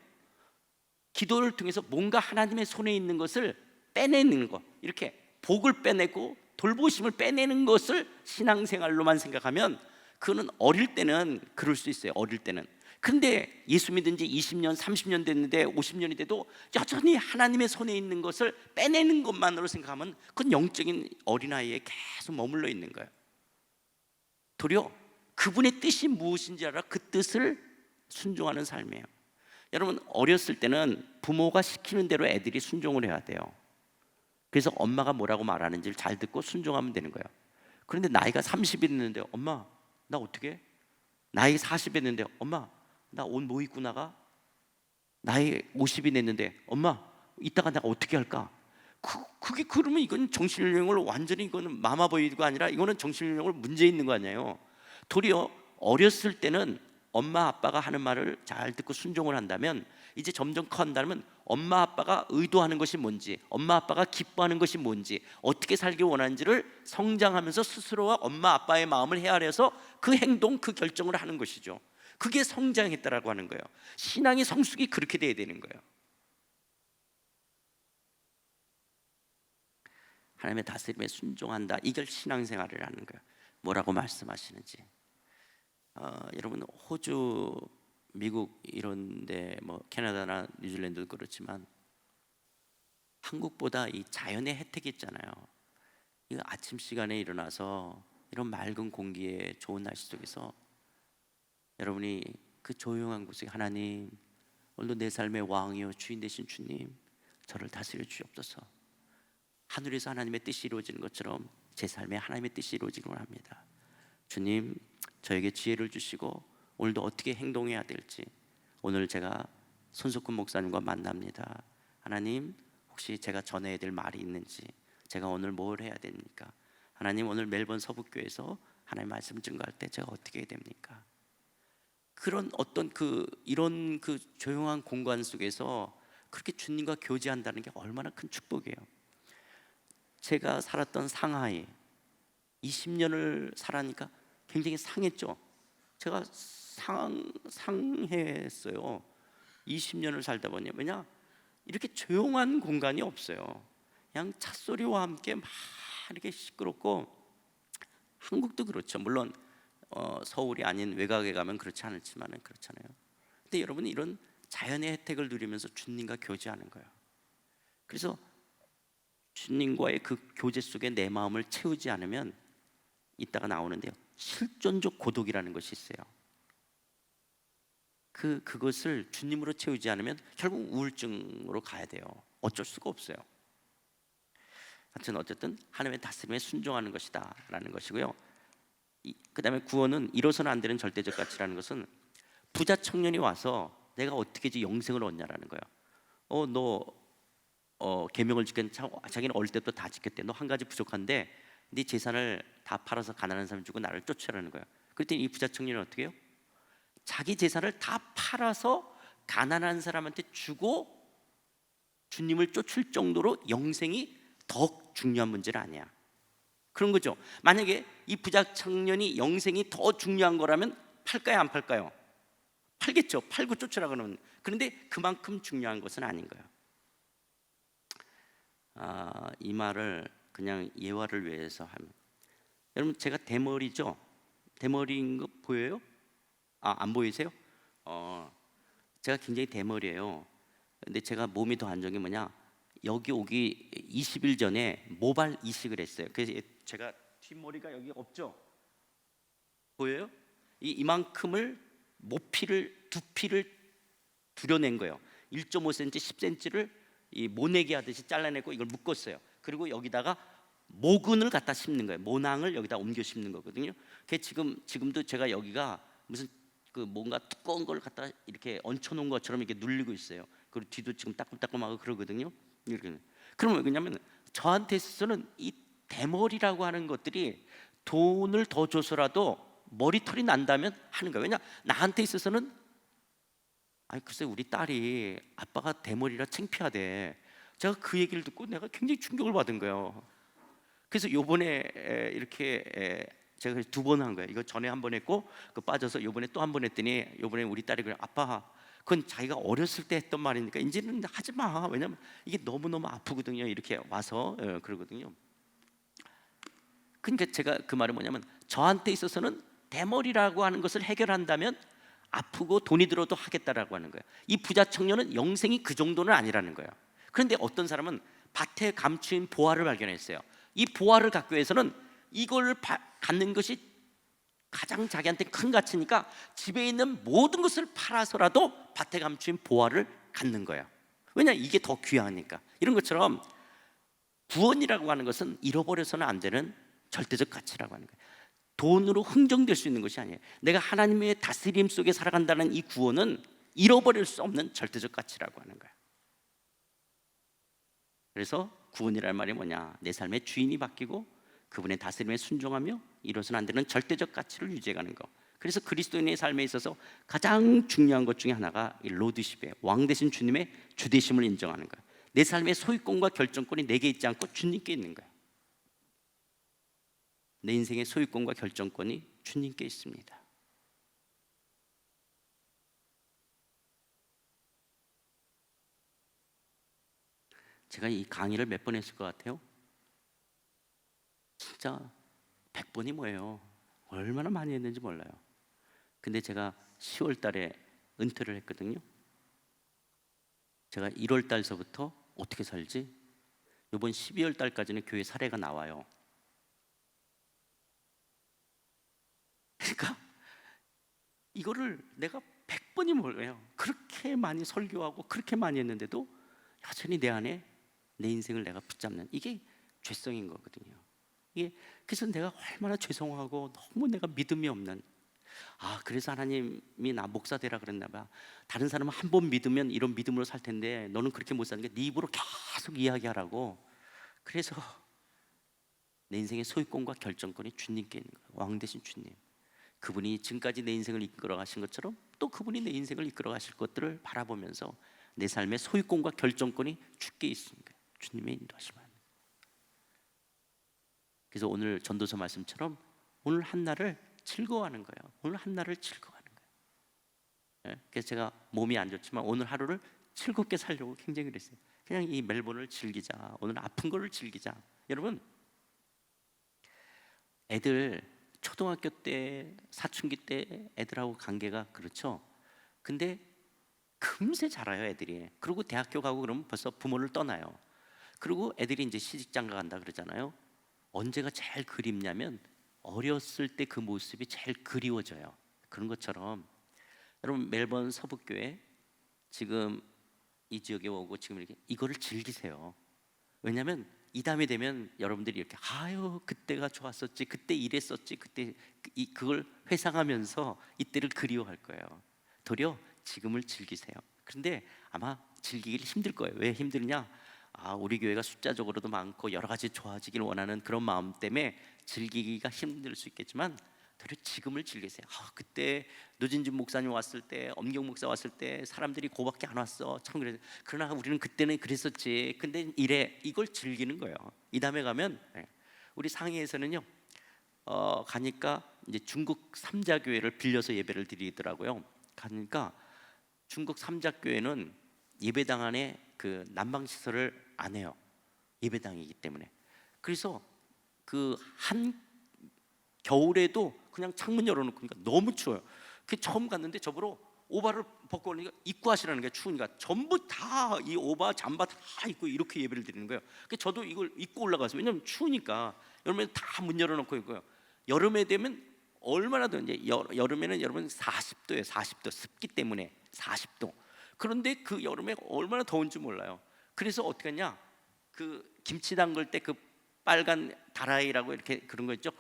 기도를 통해서 뭔가 하나님의 손에 있는 것을 빼내는 것, 이렇게 복을 빼내고 돌보심을 빼내는 것을 신앙생활로만 생각하면 그거는 어릴 때는 그럴 수 있어요. 어릴 때는. 근데 예수 믿은 지 20년, 30년 됐는데 50년이 돼도 여전히 하나님의 손에 있는 것을 빼내는 것만으로 생각하면 그건 영적인 어린아이에 계속 머물러 있는 거예요. 도리어 그분의 뜻이 무엇인지 알아 그 뜻을 순종하는 삶이에요. 여러분, 어렸을 때는 부모가 시키는 대로 애들이 순종을 해야 돼요. 그래서 엄마가 뭐라고 말하는지를 잘 듣고 순종하면 되는 거예요. 그런데 나이가 30이 됐는데 엄마 나 어떻게? 나이 40이 됐는데 엄마 나 옷 뭐 입고 나가? 나이 50이 됐는데 엄마 이따가 내가 어떻게 할까? 그게 그러면 이건 정신연령을 완전히, 이거는 마마보이가 아니라 이거는 정신연령을 문제 있는 거 아니에요. 도리어 어렸을 때는 엄마 아빠가 하는 말을 잘 듣고 순종을 한다면 이제 점점 커간다면 엄마 아빠가 의도하는 것이 뭔지, 엄마 아빠가 기뻐하는 것이 뭔지, 어떻게 살길 원하는지를 성장하면서 스스로와 엄마 아빠의 마음을 헤아려서 그 행동, 그 결정을 하는 것이죠. 그게 성장했다라고 하는 거예요. 신앙의 성숙이 그렇게 돼야 되는 거예요. 하나님의 다스림에 순종한다, 이걸 신앙생활을 하는 거예요. 뭐라고 말씀하시는지. 여러분, 호주, 미국 이런데 뭐 캐나다나 뉴질랜드도 그렇지만 한국보다 이 자연의 혜택이 있잖아요. 이 아침 시간에 일어나서 이런 맑은 공기에 좋은 날씨 속에서 여러분이 그 조용한 곳에 하나님, 오늘도 내 삶의 왕이요 주인 되신 주님, 저를 다스려 주옵소서. 하늘에서 하나님의 뜻이 이루어지는 것처럼 제 삶에 하나님의 뜻이 이루어지길 원합니다. 주님, 저에게 지혜를 주시고 오늘도 어떻게 행동해야 될지, 오늘 제가 손석훈 목사님과 만납니다. 하나님, 혹시 제가 전해야 될 말이 있는지, 제가 오늘 뭘 해야 됩니까? 하나님, 오늘 멜번 서북교에서 하나님 말씀 증거할 때 제가 어떻게 해야 됩니까? 그런 어떤 이런 조용한 공간 속에서 그렇게 주님과 교제한다는 게 얼마나 큰 축복이에요. 제가 살았던 상하이 20년을 살아니까 굉장히 상했죠. 제가 상했어요. 20년을 살다 보니 왜냐? 이렇게 조용한 공간이 없어요. 그냥 찻소리와 함께 막 이렇게 시끄럽고, 한국도 그렇죠. 물론 서울이 아닌 외곽에 가면 그렇지 않지만은 그렇잖아요. 근데 여러분, 이런 자연의 혜택을 누리면서 주님과 교제하는 거예요. 그래서 주님과의 그 교제 속에 내 마음을 채우지 않으면 이따가 나오는데요, 실존적 고독이라는 것이 있어요. 그것을 주님으로 채우지 않으면 결국 우울증으로 가야 돼요. 어쩔 수가 없어요. 하여튼 어쨌든 하나님의 다스림에 순종하는 것이다 라는 것이고요. 그 다음에 구원은 이뤄서는 안 되는 절대적 가치라는 것은, 부자 청년이 와서 내가 어떻게 영생을 얻냐라는 거예요. 너 계명을 지켰는데, 자기는 어릴 때부터 다 지켰대. 너 한 가지 부족한데 네 재산을 다 팔아서 가난한 사람 주고 나를 쫓으라는 거예요. 그랬더니 이 부자 청년은 어떻게 해요? 자기 재산을 다 팔아서 가난한 사람한테 주고 주님을 쫓을 정도로 영생이 더 중요한 문제는 아니야. 그런 거죠. 만약에 이 부자 청년이 영생이 더 중요한 거라면 팔까요, 안 팔까요? 팔겠죠. 팔고 쫓으라 그러면. 그런데 그만큼 중요한 것은 아닌 거예요. 이 말을 그냥 예화를 위해서 하면, 여러분, 제가 대머리죠? 대머리인 거 보여요? 안 보이세요? 제가 굉장히 대머리예요. 근데 제가 몸이 더 안 좋은 게 뭐냐, 여기 오기 20일 전에 모발 이식을 했어요. 그래서 제가 뒷머리가 여기 없죠? 보여요? 이만큼을 두피를 두려낸 거예요. 1.5cm, 10cm를 이 모내기 하듯이 잘라내고 이걸 묶었어요. 그리고 여기다가 모근을 갖다 심는 거예요. 모낭을 여기다 옮겨 심는 거거든요. 그게 지금도 제가 여기가 무슨 뭔가 두꺼운 걸 갖다 이렇게 얹혀놓은 것처럼 이렇게 눌리고 있어요. 그리고 뒤도 지금 따끔따끔하고 그러거든요. 이렇게. 그러면 왜냐면 저한테 있어서는 이 대머리라고 하는 것들이 돈을 더 줘서라도 머리털이 난다면 하는 거예요. 왜냐, 나한테 있어서는 글쎄 우리 딸이 아빠가 대머리라 창피하대. 제가 그 얘기를 듣고 내가 굉장히 충격을 받은 거예요. 그래서 요번에 이렇게 제가 2번 한 거예요. 이거 전에 한 번 했고 빠져서 요번에 또 한 번 했더니, 요번에 우리 딸이 그래, 아빠 그건 자기가 어렸을 때 했던 말이니까 이제는 하지 마. 왜냐면 이게 너무너무 아프거든요. 이렇게 와서 그러거든요. 그러니까 제가 그 말은 뭐냐면, 저한테 있어서는 대머리라고 하는 것을 해결한다면 아프고 돈이 들어도 하겠다라고 하는 거예요. 이 부자 청년은 영생이 그 정도는 아니라는 거예요. 그런데 어떤 사람은 밭에 감추인 보화를 발견했어요. 이 보화를 갖기 위해서는 이걸 갖는 것이 가장 자기한테 큰 가치니까 집에 있는 모든 것을 팔아서라도 밭에 감추인 보화를 갖는 거예요. 왜냐, 이게 더 귀하니까. 이런 것처럼 구원이라고 하는 것은 잃어버려서는 안 되는 절대적 가치라고 하는 거예요. 돈으로 흥정될 수 있는 것이 아니에요. 내가 하나님의 다스림 속에 살아간다는 이 구원은 잃어버릴 수 없는 절대적 가치라고 하는 거예요. 그래서 구원이라는 말이 뭐냐, 내 삶의 주인이 바뀌고 그분의 다스림에 순종하며 이뤄서는 안 되는 절대적 가치를 유지해가는 것. 그래서 그리스도인의 삶에 있어서 가장 중요한 것 중에 하나가 이 로드십의 왕 되신 주님의 주되심을 인정하는 거예요. 내 삶의 소유권과 결정권이 내게 있지 않고 주님께 있는 거예요. 내 인생의 소유권과 결정권이 주님께 있습니다. 제가 이 강의를 몇 번 했을 것 같아요? 진짜 100번이 뭐예요. 얼마나 많이 했는지 몰라요. 근데 제가 10월 달에 은퇴를 했거든요. 제가 1월 달서부터 어떻게 살지? 이번 12월 달까지는 교회 사례가 나와요. 그러니까 이거를 내가 100번이 몰라요. 그렇게 많이 설교하고 그렇게 많이 했는데도 여전히 내 안에 내 인생을 내가 붙잡는, 이게 죄성인 거거든요. 이게, 그래서 내가 얼마나 죄송하고 너무 내가 믿음이 없는, 그래서 하나님이 나 목사 되라 그랬나 봐. 다른 사람은 한 번 믿으면 이런 믿음으로 살 텐데 너는 그렇게 못 사는 게, 네 입으로 계속 이야기하라고. 그래서 내 인생의 소유권과 결정권이 주님께 있는 거예요. 왕 대신 주님. 그분이 지금까지 내 인생을 이끌어 가신 것처럼 또 그분이 내 인생을 이끌어 가실 것들을 바라보면서 내 삶의 소유권과 결정권이 주께 있습니다. 주님의 인도하심 안에. 그래서 오늘 전도서 말씀처럼 오늘 한 날을 즐거워하는 거예요. 오늘 한 날을 즐거워하는 거예요. 그래서 제가 몸이 안 좋지만 오늘 하루를 즐겁게 살려고 굉장히 그랬어요. 그냥 이 멜번을 즐기자. 오늘 아픈 거를 즐기자. 여러분, 애들 초등학교 때, 사춘기 때 애들하고 관계가 그렇죠. 근데 금세 자라요, 애들이. 그리고 대학교 가고 그러면 벌써 부모를 떠나요. 그리고 애들이 이제 시집장가 간다 그러잖아요. 언제가 제일 그립냐면 어렸을 때 그 모습이 제일 그리워져요. 그런 것처럼 여러분, 멜번 서북교회 지금 이 지역에 오고 지금 이렇게 이거를 즐기세요. 왜냐하면 이 다음에 되면 여러분들이 이렇게, 아유 그때가 좋았었지, 그때 이랬었지, 그때 그걸 회상하면서 이때를 그리워할 거예요. 도리어 지금을 즐기세요. 그런데 아마 즐기기 힘들 거예요. 왜 힘드냐? 우리 교회가 숫자적으로도 많고 여러 가지 좋아지길 원하는 그런 마음 때문에 즐기기가 힘들 수 있겠지만 도리어 지금을 즐기세요. 그때 노진준 목사님 왔을 때, 엄경 목사 왔을 때 사람들이 그거밖에 안 왔어. 참 그래. 그러나 우리는 그때는 그랬었지. 근데 이걸 즐기는 거예요. 이 다음에 가면 우리 상해에서는요, 가니까 이제 중국 삼자교회를 빌려서 예배를 드리더라고요. 가니까 중국 삼자교회는 예배당 안에 그 난방 시설을 안 해요. 예배당이기 때문에. 그래서 그 한 겨울에도 그냥 창문 열어놓으니까 너무 추워요. 그 처음 갔는데 저보러 오바를 벗고 오니까 입고 하시라는 게, 추우니까 전부 다 이 오바 잠바 다 입고 이렇게 예배를 드리는 거예요. 그래서 저도 이걸 입고 올라가서, 왜냐면 추우니까. 여름에 다 문 열어놓고 있고요. 여름에 되면 얼마나 더, 이제 여름에는 여러분 40도예요. 40도 습기 때문에 40도. 그런데 그 여름에 얼마나 더운지 몰라요. 그래서 어떻게 하냐, 그 김치 담글 때 그 빨간 다라이라고 이렇게 그런 거 있죠.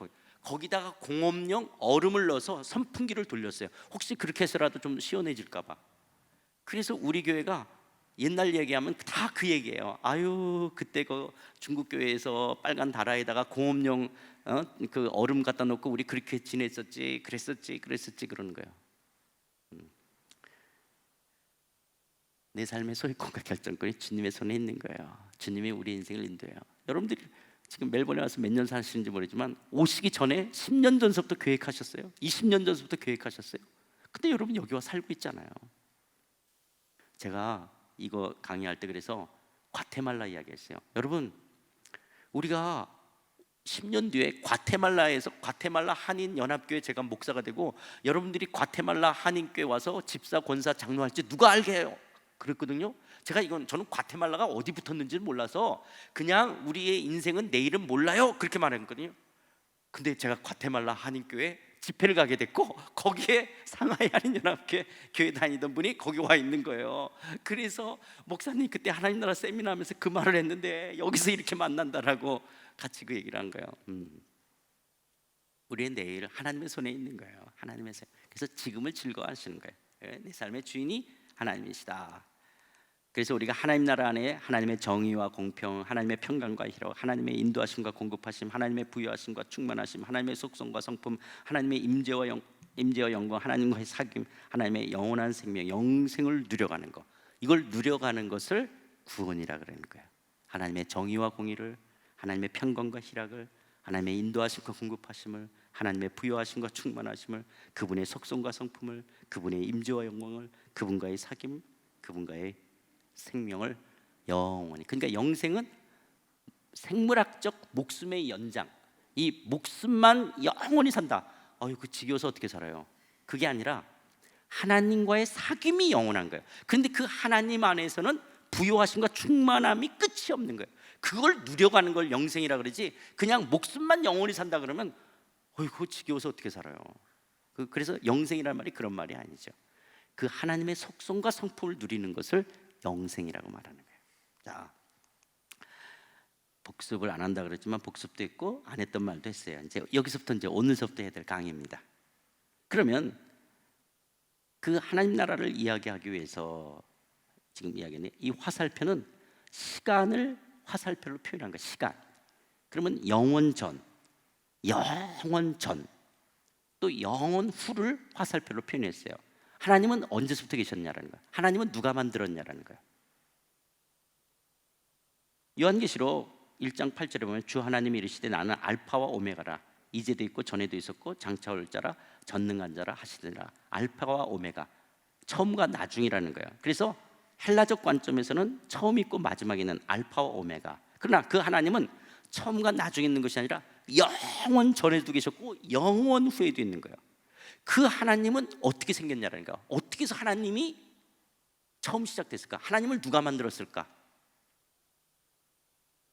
거기다가 공업용 얼음을 넣어서 선풍기를 돌렸어요. 혹시 그렇게 해서라도 좀 시원해질까 봐. 그래서 우리 교회가 옛날 얘기하면 다 그 얘기예요. 아유 그때 그 중국 교회에서 빨간 다라에다가 공업용 그 얼음 갖다 놓고 우리 그렇게 지냈었지, 그랬었지 그러는 거예요. 내 삶의 소유권과 결정권이 주님의 손에 있는 거예요. 주님이 우리 인생을 인도해요. 여러분들이 지금 멜번에 와서 몇 년 사시는지 모르지만 오시기 전에 10년 전서부터 계획하셨어요. 20년 전서부터 계획하셨어요. 근데 여러분 여기 와 살고 있잖아요. 제가 이거 강의할 때 그래서 과테말라 이야기했어요. 여러분, 우리가 10년 뒤에 과테말라 한인 연합교회 제가 목사가 되고 여러분들이 과테말라 한인교회 와서 집사, 권사, 장로할지 누가 알게요? 그랬거든요. 저는 과테말라가 어디 붙었는지 몰라서 그냥 우리의 인생은 내일은 몰라요, 그렇게 말했거든요. 근데 제가 과테말라 한인교회 집회를 가게 됐고 거기에 상하이 한인연합교회 교회 다니던 분이 거기 와 있는 거예요. 그래서 목사님 그때 하나님 나라 세미나 하면서 그 말을 했는데 여기서 이렇게 만난다라고 같이 그 얘기를 한 거예요. 우리의 내일 하나님의 손에 있는 거예요. 하나님의 손. 그래서 지금을 즐거워하시는 거예요. 내 삶의 주인이 하나님이시다. 그래서 우리가 하나님 나라 안에 하나님의 정의와 공평, 하나님의 평강과 희락, 하나님의 인도하심과 공급하심, 하나님의 부여하심과 충만하심, 하나님의 속성과 성품, 하나님의 임재와 영광, 하나님과의 사귐, 하나님의 영원한 생명, 영생을 누려가는 것, 이걸 누려가는 것을 구원이라 그러는 거예요. 하나님의 정의와 공의를, 하나님의 평강과 희락을, 하나님의 인도하심과 공급하심을, 하나님의 부여하심과 충만하심을, 그분의 속성과 성품을, 그분의 임재와 영광을, 그분과의 사귐, 그분과의 생명을 영원히. 그러니까 영생은 생물학적 목숨의 연장. 이 목숨만 영원히 산다. 그 지겨워서 어떻게 살아요? 그게 아니라 하나님과의 사귐이 영원한 거예요. 그런데 그 하나님 안에서는 부요하심과 충만함이 끝이 없는 거예요. 그걸 누려가는 걸 영생이라 그러지, 그냥 목숨만 영원히 산다 그러면 어이구 지겨워서 어떻게 살아요. 그래서 영생이라는 말이 그런 말이 아니죠. 그 하나님의 속성과 성품을 누리는 것을 영생이라고 말하는 거예요. 자, 복습을 안 한다 그랬지만 복습도 했고 안 했던 말도 했어요. 이제 여기서부터 이제 오늘서부터 해야 될 강의입니다. 그러면 그 하나님 나라를 이야기하기 위해서 지금 이야기는 이 화살표는 시간을 화살표로 표현한 거예요. 시간. 그러면 영원 전, 영원 전, 또 영원 후를 화살표로 표현했어요. 하나님은 언제부터 계셨냐라는 거예요. 하나님은 누가 만들었냐라는 거예요. 요한계시록 1장 8절에 보면 주 하나님이 이르시되 나는 알파와 오메가라. 이제도 있고 전에도 있었고 장차 올 자라 전능한 자라 하시더라. 알파와 오메가, 처음과 나중이라는 거예요. 그래서 헬라적 관점에서는 처음 있고 마지막에 있는 알파와 오메가. 그러나 그 하나님은 처음과 나중에 있는 것이 아니라 영원 전에도 계셨고 영원 후에도 있는 거예요. 그 하나님은 어떻게 생겼냐라는 거예요. 어떻게 해서 하나님이 처음 시작됐을까? 하나님을 누가 만들었을까?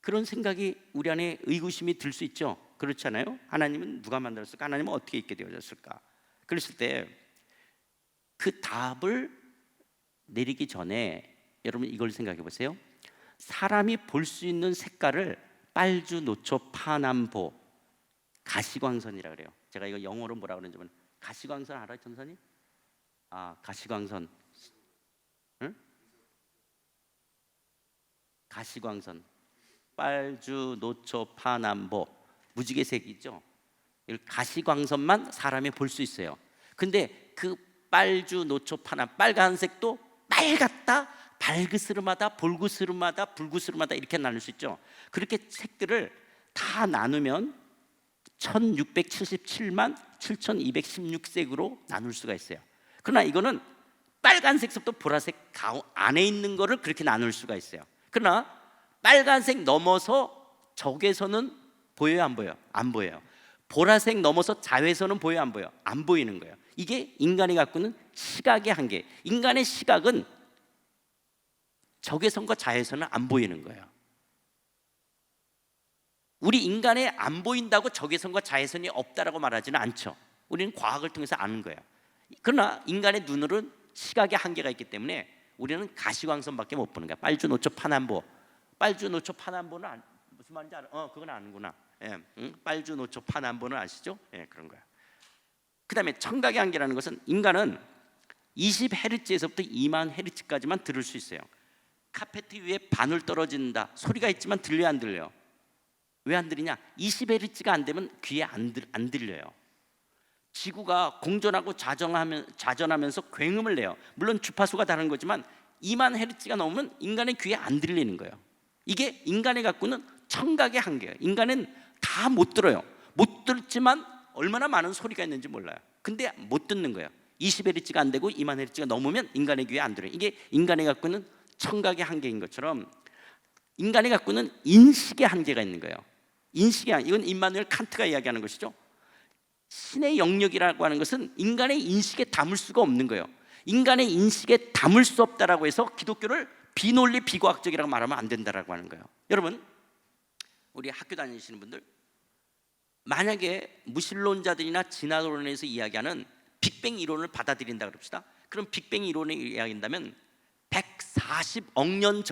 그런 생각이 우리 안에 의구심이 들 수 있죠. 그렇지 않아요? 하나님은 누가 만들었을까? 하나님은 어떻게 있게 되어졌을까? 그랬을 때 그 답을 내리기 전에 여러분 이걸 생각해 보세요. 사람이 볼 수 있는 색깔을 빨주, 노초, 파남보, 가시광선이라 그래요. 제가 이거 영어로 뭐라 그러는지 모르겠는데 가시광선 알아요, 전선이? 아, 가시광선. 응? 가시광선. 빨주, 노초, 파남보, 무지개색 있죠? 가시광선만 사람이 볼 수 있어요. 근데 그 빨주, 노초, 파남, 빨간색도 빨갛다, 발그스름하다, 볼그스름하다, 붉으스름하다 이렇게 나눌 수 있죠. 그렇게 색들을 다 나누면 1677만 7216색으로 나눌 수가 있어요. 그러나 이거는 빨간색부터 보라색 안에 있는 거를 그렇게 나눌 수가 있어요. 그러나 빨간색 넘어서 적외선은 보여요, 안 보여요? 안 보여요. 보라색 넘어서 자외선은 보여요, 안 보여요? 안 보이는 거예요. 이게 인간이 갖고 있는 시각의 한계. 인간의 시각은 적외선과 자외선은 안 보이는 거예요. 우리 인간에 안 보인다고 적외선과 자외선이 없다라고 말하지는 않죠. 우리는 과학을 통해서 아는 거예요. 그러나 인간의 눈으로는 시각의 한계가 있기 때문에 우리는 가시광선밖에 못 보는 거야. 빨주, 노초, 파남보. 빨주, 노초, 파남보는 무슨 말인지 알아? 그건 아는구나. 예, 빨주, 노초, 파남보는 아시죠? 예, 그런 거야. 그 다음에 청각의 한계라는 것은 인간은 20Hz에서부터 2만 Hz까지만 들을 수 있어요. 카페트 위에 바늘 떨어진다, 소리가 있지만 들려요, 안 들려요? 왜 안 들리냐? 20Hz가 안 되면 귀에 안 들려요. 지구가 공전하고 자전하면서 굉음을 내요. 물론 주파수가 다른 거지만 2만 Hz가 넘으면 인간의 귀에 안 들리는 거예요. 이게 인간이 갖고 있는 청각의 한계예요. 인간은 다 못 들어요. 못 듣지만 얼마나 많은 소리가 있는지 몰라요. 근데 못 듣는 거예요. 20Hz가 안 되고 2만 Hz가 넘으면 인간의 귀에 안 들어요. 이게 인간이 갖고 있는 청각의 한계인 것처럼 인간이 갖고 있는 인식의 한계가 있는 거예요. 인식의 한계, 이건 임마누엘 칸트가 이야기하는 것이죠. 신의 영역이라고 하는 것은 인간의 인식에 담을 수가 없는 거예요. 인간의 인식에 담을 수 없다라고 해서 기독교를 비논리 비과학적이라고 말하면 안 된다라고 하는 거예요. 여러분, 우리 학교 다니시는 분들, 만약에 무신론자들이나 진화론에서 이야기하는 빅뱅 이론을 받아들인다 그럽시다. 그럼 빅뱅 이론을 이야기한다면 140억 년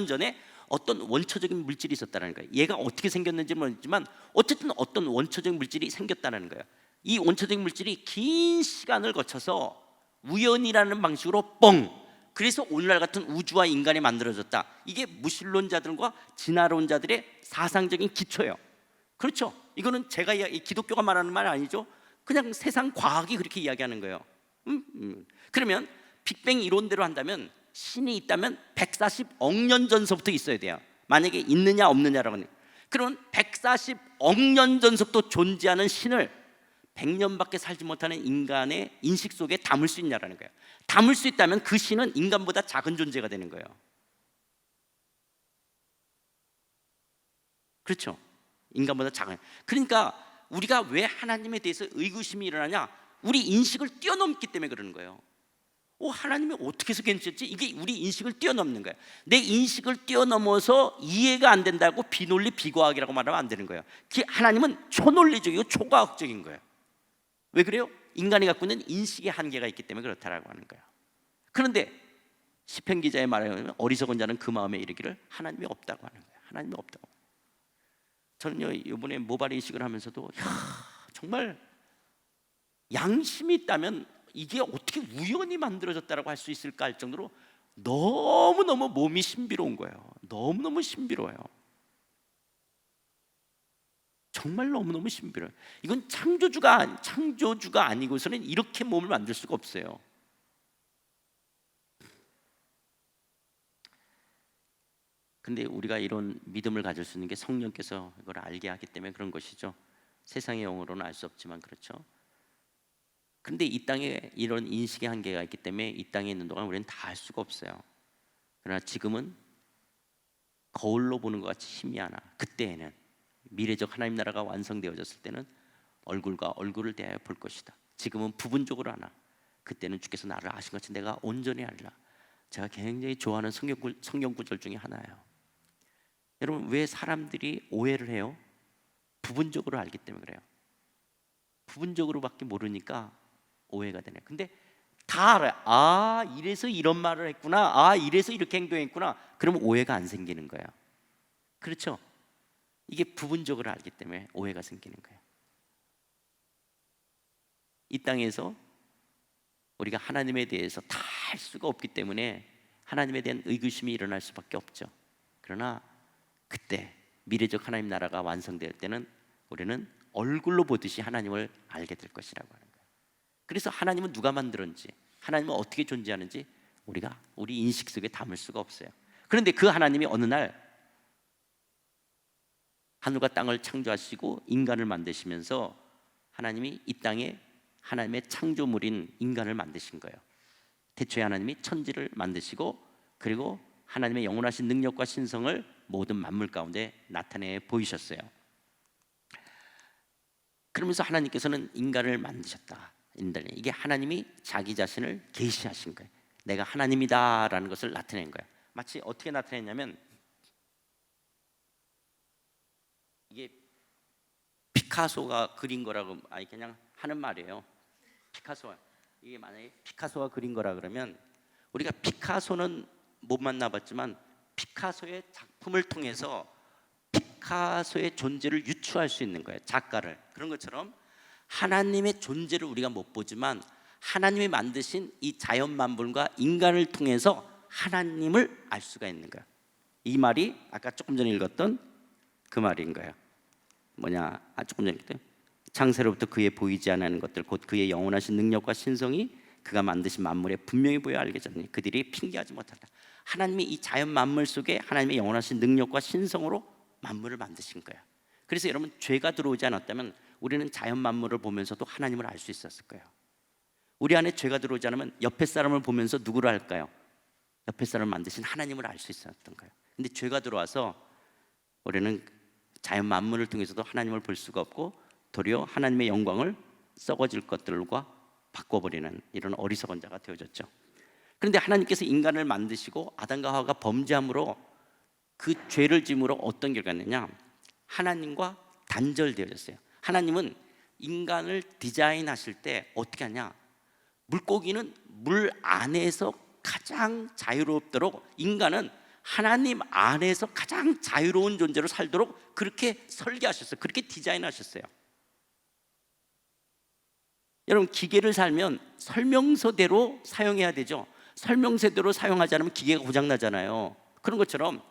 전에 어떤 원초적인 물질이 있었다는 거예요. 얘가 어떻게 생겼는지 모르지만 어쨌든 어떤 원초적인 물질이 생겼다는 거예요. 이 원초적인 물질이 긴 시간을 거쳐서 우연이라는 방식으로 그래서 오늘날 같은 우주와 인간이 만들어졌다. 이게 무신론자들과 진화론자들의 사상적인 기초예요. 그렇죠? 이거는 제가 기독교가 말하는 말 아니죠. 그냥 세상 과학이 그렇게 이야기하는 거예요. 그러면 빅뱅 이론대로 한다면 신이 있다면 140억 년 전서부터 있어야 돼요. 만약에 있느냐 없느냐라고 하면, 그러면 140억 년 전서부터 존재하는 신을 100년밖에 살지 못하는 인간의 인식 속에 담을 수 있냐라는 거예요. 담을 수 있다면 그 신은 인간보다 작은 존재가 되는 거예요. 그렇죠? 인간보다 작은. 그러니까 우리가 왜 하나님에 대해서 의구심이 일어나냐? 우리 인식을 뛰어넘기 때문에 그러는 거예요. 하나님이 어떻게 해서 괜찮지? 이게 우리 인식을 뛰어넘는 거예요. 내 인식을 뛰어넘어서 이해가 안 된다고 비논리 비과학이라고 말하면 안 되는 거예요. 하나님은 초논리적이고 초과학적인 거예요. 왜 그래요? 인간이 갖고 있는 인식의 한계가 있기 때문에 그렇다라고 하는 거예요. 그런데 시편 기자의 말에 의하면 어리석은 자는 그 마음에 이르기를 하나님이 없다고 하는 거예요. 하나님이 없다고. 저는요 이번에 모발 이식을 하면서도 정말 양심이 있다면 이게 어떻게 우연히 만들어졌다라고 할 수 있을까 할 정도로 너무너무 몸이 신비로운 거예요. 너무너무 신비로워요. 정말 너무너무 신비로워요. 이건 창조주가 아니고서는 이렇게 몸을 만들 수가 없어요. 근데 우리가 이런 믿음을 가질 수 있는 게 성령께서 이걸 알게 하기 때문에 그런 것이죠. 세상의 영으로는 알 수 없지만 그렇죠. 근데 이 땅에 이런 인식의 한계가 있기 때문에 이 땅에 있는 동안 우리는 다 알 수가 없어요. 그러나 지금은 거울로 보는 것 같이 희미하나 그때에는 미래적 하나님 나라가 완성되어졌을 때는 얼굴과 얼굴을 대하여 볼 것이다. 지금은 부분적으로 하나 그때는 주께서 나를 아신 것처럼 내가 온전히 알리라. 제가 굉장히 좋아하는 성경 구절 중에 하나예요. 여러분 왜 사람들이 오해를 해요? 부분적으로 알기 때문에 그래요. 부분적으로밖에 모르니까 오해가 되네요. 근데 다 알아요. 이래서 이런 말을 했구나. 이래서 이렇게 행동했구나. 그러면 오해가 안 생기는 거예요. 그렇죠? 이게 부분적으로 알기 때문에 오해가 생기는 거예요. 이 땅에서 우리가 하나님에 대해서 다 알 수가 없기 때문에 하나님에 대한 의구심이 일어날 수밖에 없죠. 그러나 그때 미래적 하나님 나라가 완성될 때는 우리는 얼굴로 보듯이 하나님을 알게 될 것이라고 하는 거예요. 그래서 하나님은 누가 만들었는지, 하나님은 어떻게 존재하는지 우리가 우리 인식 속에 담을 수가 없어요. 그런데 그 하나님이 어느 날 하늘과 땅을 창조하시고 인간을 만드시면서 하나님이 이 땅에 하나님의 창조물인 인간을 만드신 거예요. 태초에 하나님이 천지를 만드시고 그리고 하나님의 영원하신 능력과 신성을 모든 만물 가운데 나타내 보이셨어요. 그러면서 하나님께서는 인간을 만드셨다. 이게 하나님이 자기 자신을 계시하신 거예요. 내가 하나님이다라는 것을 나타낸 거예요. 마치 어떻게 나타냈냐면 이게 피카소가 그린 거라고 그냥 하는 말이에요. 피카소가 이게 만약에 피카소가 그린 거라 그러면 우리가 피카소는 못 만나봤지만 피카소의 작품을 통해서 피카소의 존재를 유추할 수 있는 거예요. 작가를. 그런 것처럼 하나님의 존재를 우리가 못 보지만 하나님이 만드신 이 자연 만물과 인간을 통해서 하나님을 알 수가 있는 거예요. 이 말이 아까 조금 전에 읽었던 그 말인 거예요. 조금 전에 읽었던 창세로부터 그의 보이지 않는 것들 곧 그의 영원하신 능력과 신성이 그가 만드신 만물에 분명히 보여 알게 되니 그들이 핑계하지 못한다. 하나님이 이 자연 만물 속에 하나님의 영원하신 능력과 신성으로 만물을 만드신 거예요. 그래서 여러분 죄가 들어오지 않았다면 우리는 자연 만물을 보면서도 하나님을 알 수 있었을 거예요. 우리 안에 죄가 들어오지 않으면 옆에 사람을 보면서 누구를 알까요? 옆에 사람을 만드신 하나님을 알 수 있었던 거예요. 근데 죄가 들어와서 우리는 자연 만물을 통해서도 하나님을 볼 수가 없고 도리어 하나님의 영광을 썩어질 것들과 바꿔버리는 이런 어리석은 자가 되어졌죠. 그런데 하나님께서 인간을 만드시고 아담과 하와가 범죄함으로 그 죄를 짐으로 어떤 결과가 있느냐, 하나님과 단절되어졌어요. 하나님은 인간을 디자인하실 때 어떻게 하냐, 물고기는 물 안에서 가장 자유롭도록 인간은 하나님 안에서 가장 자유로운 존재로 살도록 그렇게 설계하셨어요. 그렇게 디자인하셨어요. 여러분 기계를 살면 설명서대로 사용해야 되죠. 설명서대로 사용하지 않으면 기계가 고장나잖아요. 그런 것처럼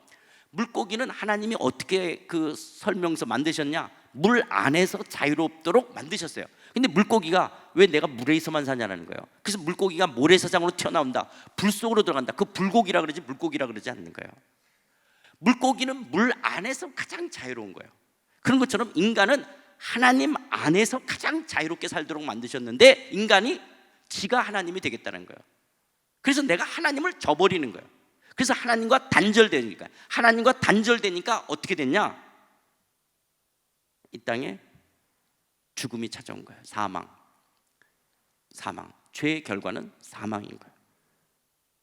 물고기는 하나님이 어떻게 그 설명서 만드셨냐, 물 안에서 자유롭도록 만드셨어요. 근데 물고기가 왜 내가 물에서만 사냐는 거예요. 그래서 물고기가 모래사장으로 튀어나온다, 불 속으로 들어간다, 그 불고기라 그러지 물고기라 그러지 않는 거예요. 물고기는 물 안에서 가장 자유로운 거예요. 그런 것처럼 인간은 하나님 안에서 가장 자유롭게 살도록 만드셨는데 인간이 지가 하나님이 되겠다는 거예요. 그래서 내가 하나님을 저버리는 거예요. 그래서 하나님과 단절되니까 어떻게 됐냐, 이 땅에 죽음이 찾아온 거예요. 사망. 죄의 결과는 사망인 거예요.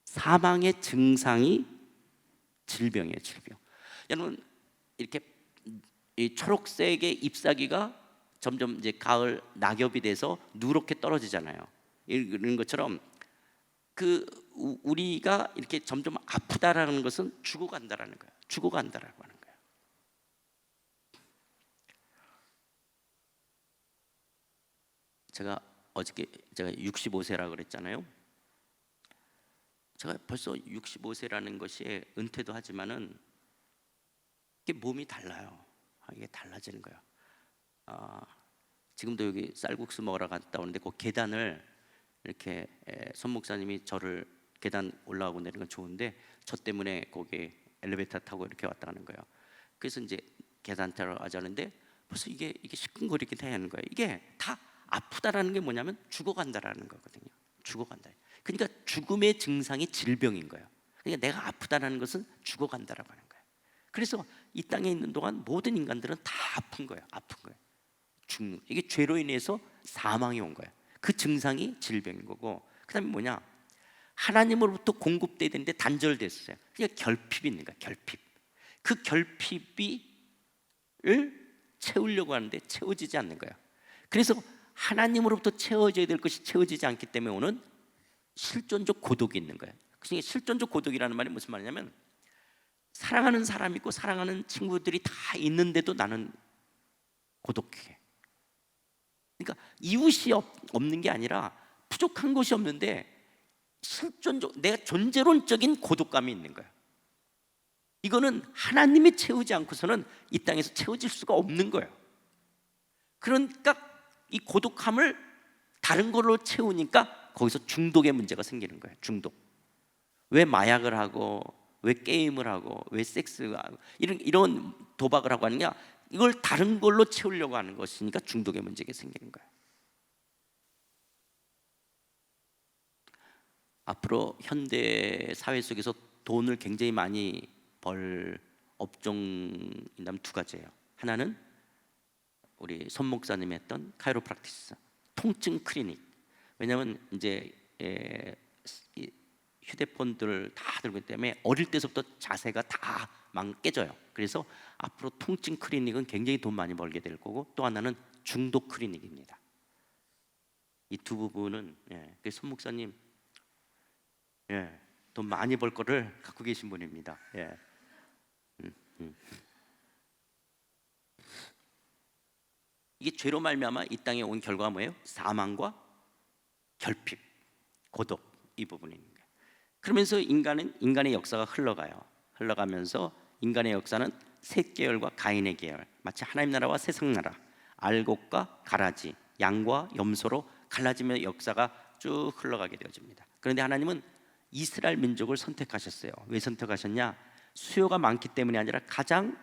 사망의 증상이 질병이에요, 질병. 여러분 이렇게 이 초록색의 잎사귀가 점점 이제 가을 낙엽이 돼서 누렇게 떨어지잖아요. 이런 것처럼 우리가 이렇게 점점 아프다라는 것은 죽어간다라는 거예요. 죽어간다라고 하는 거예요. 제가 어저께 65세라 그랬잖아요. 제가 벌써 65세라는 것이 은퇴도 하지만은 이게 몸이 달라요. 이게 달라지는 거예요. 지금도 여기 쌀국수 먹으러 갔다 오는데 그 계단을 이렇게 손 목사님이 저를 계단 올라가고 내리는 건 좋은데 저 때문에 거기 엘리베이터 타고 이렇게 왔다 가는 거예요. 그래서 이제 계단 타러 가자는데 벌써 이게 시큰거리긴 해야 하는 거예요. 이게 다 아프다라는 게 뭐냐면 죽어간다라는 거거든요. 죽어간다. 그러니까 죽음의 증상이 질병인 거예요. 그러니까 내가 아프다라는 것은 죽어간다라고 하는 거예요. 그래서 이 땅에 있는 동안 모든 인간들은 다 아픈 거예요. 아픈 거예요. 죽는. 이게 죄로 인해서 사망이 온 거예요. 그 증상이 질병인 거고, 그다음에 뭐냐? 하나님으로부터 공급돼야 되는데 단절됐어요. 그러니까 결핍이 있는 거야. 결핍. 그 결핍을 채우려고 하는데 채워지지 않는 거예요. 그래서 하나님으로부터 채워져야 될 것이 채워지지 않기 때문에 오는 실존적 고독이 있는 거예요. 그러니까 실존적 고독이라는 말이 무슨 말이냐면 사랑하는 사람이 있고 사랑하는 친구들이 다 있는데도 나는 고독해. 그러니까 이웃이 없는 게 아니라 부족한 것이 없는데 실존적 내가 존재론적인 고독감이 있는 거예요. 이거는 하나님이 채우지 않고서는 이 땅에서 채워질 수가 없는 거예요. 그러니까 이 고독함을 다른 걸로 채우니까 거기서 중독의 문제가 생기는 거예요. 중독. 왜 마약을 하고 왜 게임을 하고 왜 섹스를 하고 이런 도박을 하고 하느냐? 이걸 다른 걸로 채우려고 하는 것이니까 중독의 문제가 생기는 거예요. 앞으로 현대 사회 속에서 돈을 굉장히 많이 벌 업종이라면 두 가지예요. 하나는 우리 손 목사님이 했던 카이로프락티스, 통증 클리닉. 왜냐하면 이제 휴대폰들을 다 들고 있기 때문에 어릴 때부터 자세가 다 깨져요. 그래서 앞으로 통증 클리닉은 굉장히 돈 많이 벌게 될 거고, 또 하나는 중독 클리닉입니다. 이 두 부분은 손 목사님 돈 많이 벌 거를 갖고 계신 분입니다. 이게 죄로 말미암아 이 땅에 온 결과가 뭐예요? 사망과 결핍, 고독, 이 부분인 거예요. 그러면서 인간의 역사가 흘러가면서 인간의 역사는 셋 계열과 가인의 계열, 마치 하나님 나라와 세상 나라, 알곡과 가라지, 양과 염소로 갈라지며 역사가 쭉 흘러가게 되어집니다. 그런데 하나님은 이스라엘 민족을 선택하셨어요. 왜 선택하셨냐? 수요가 많기 때문이 아니라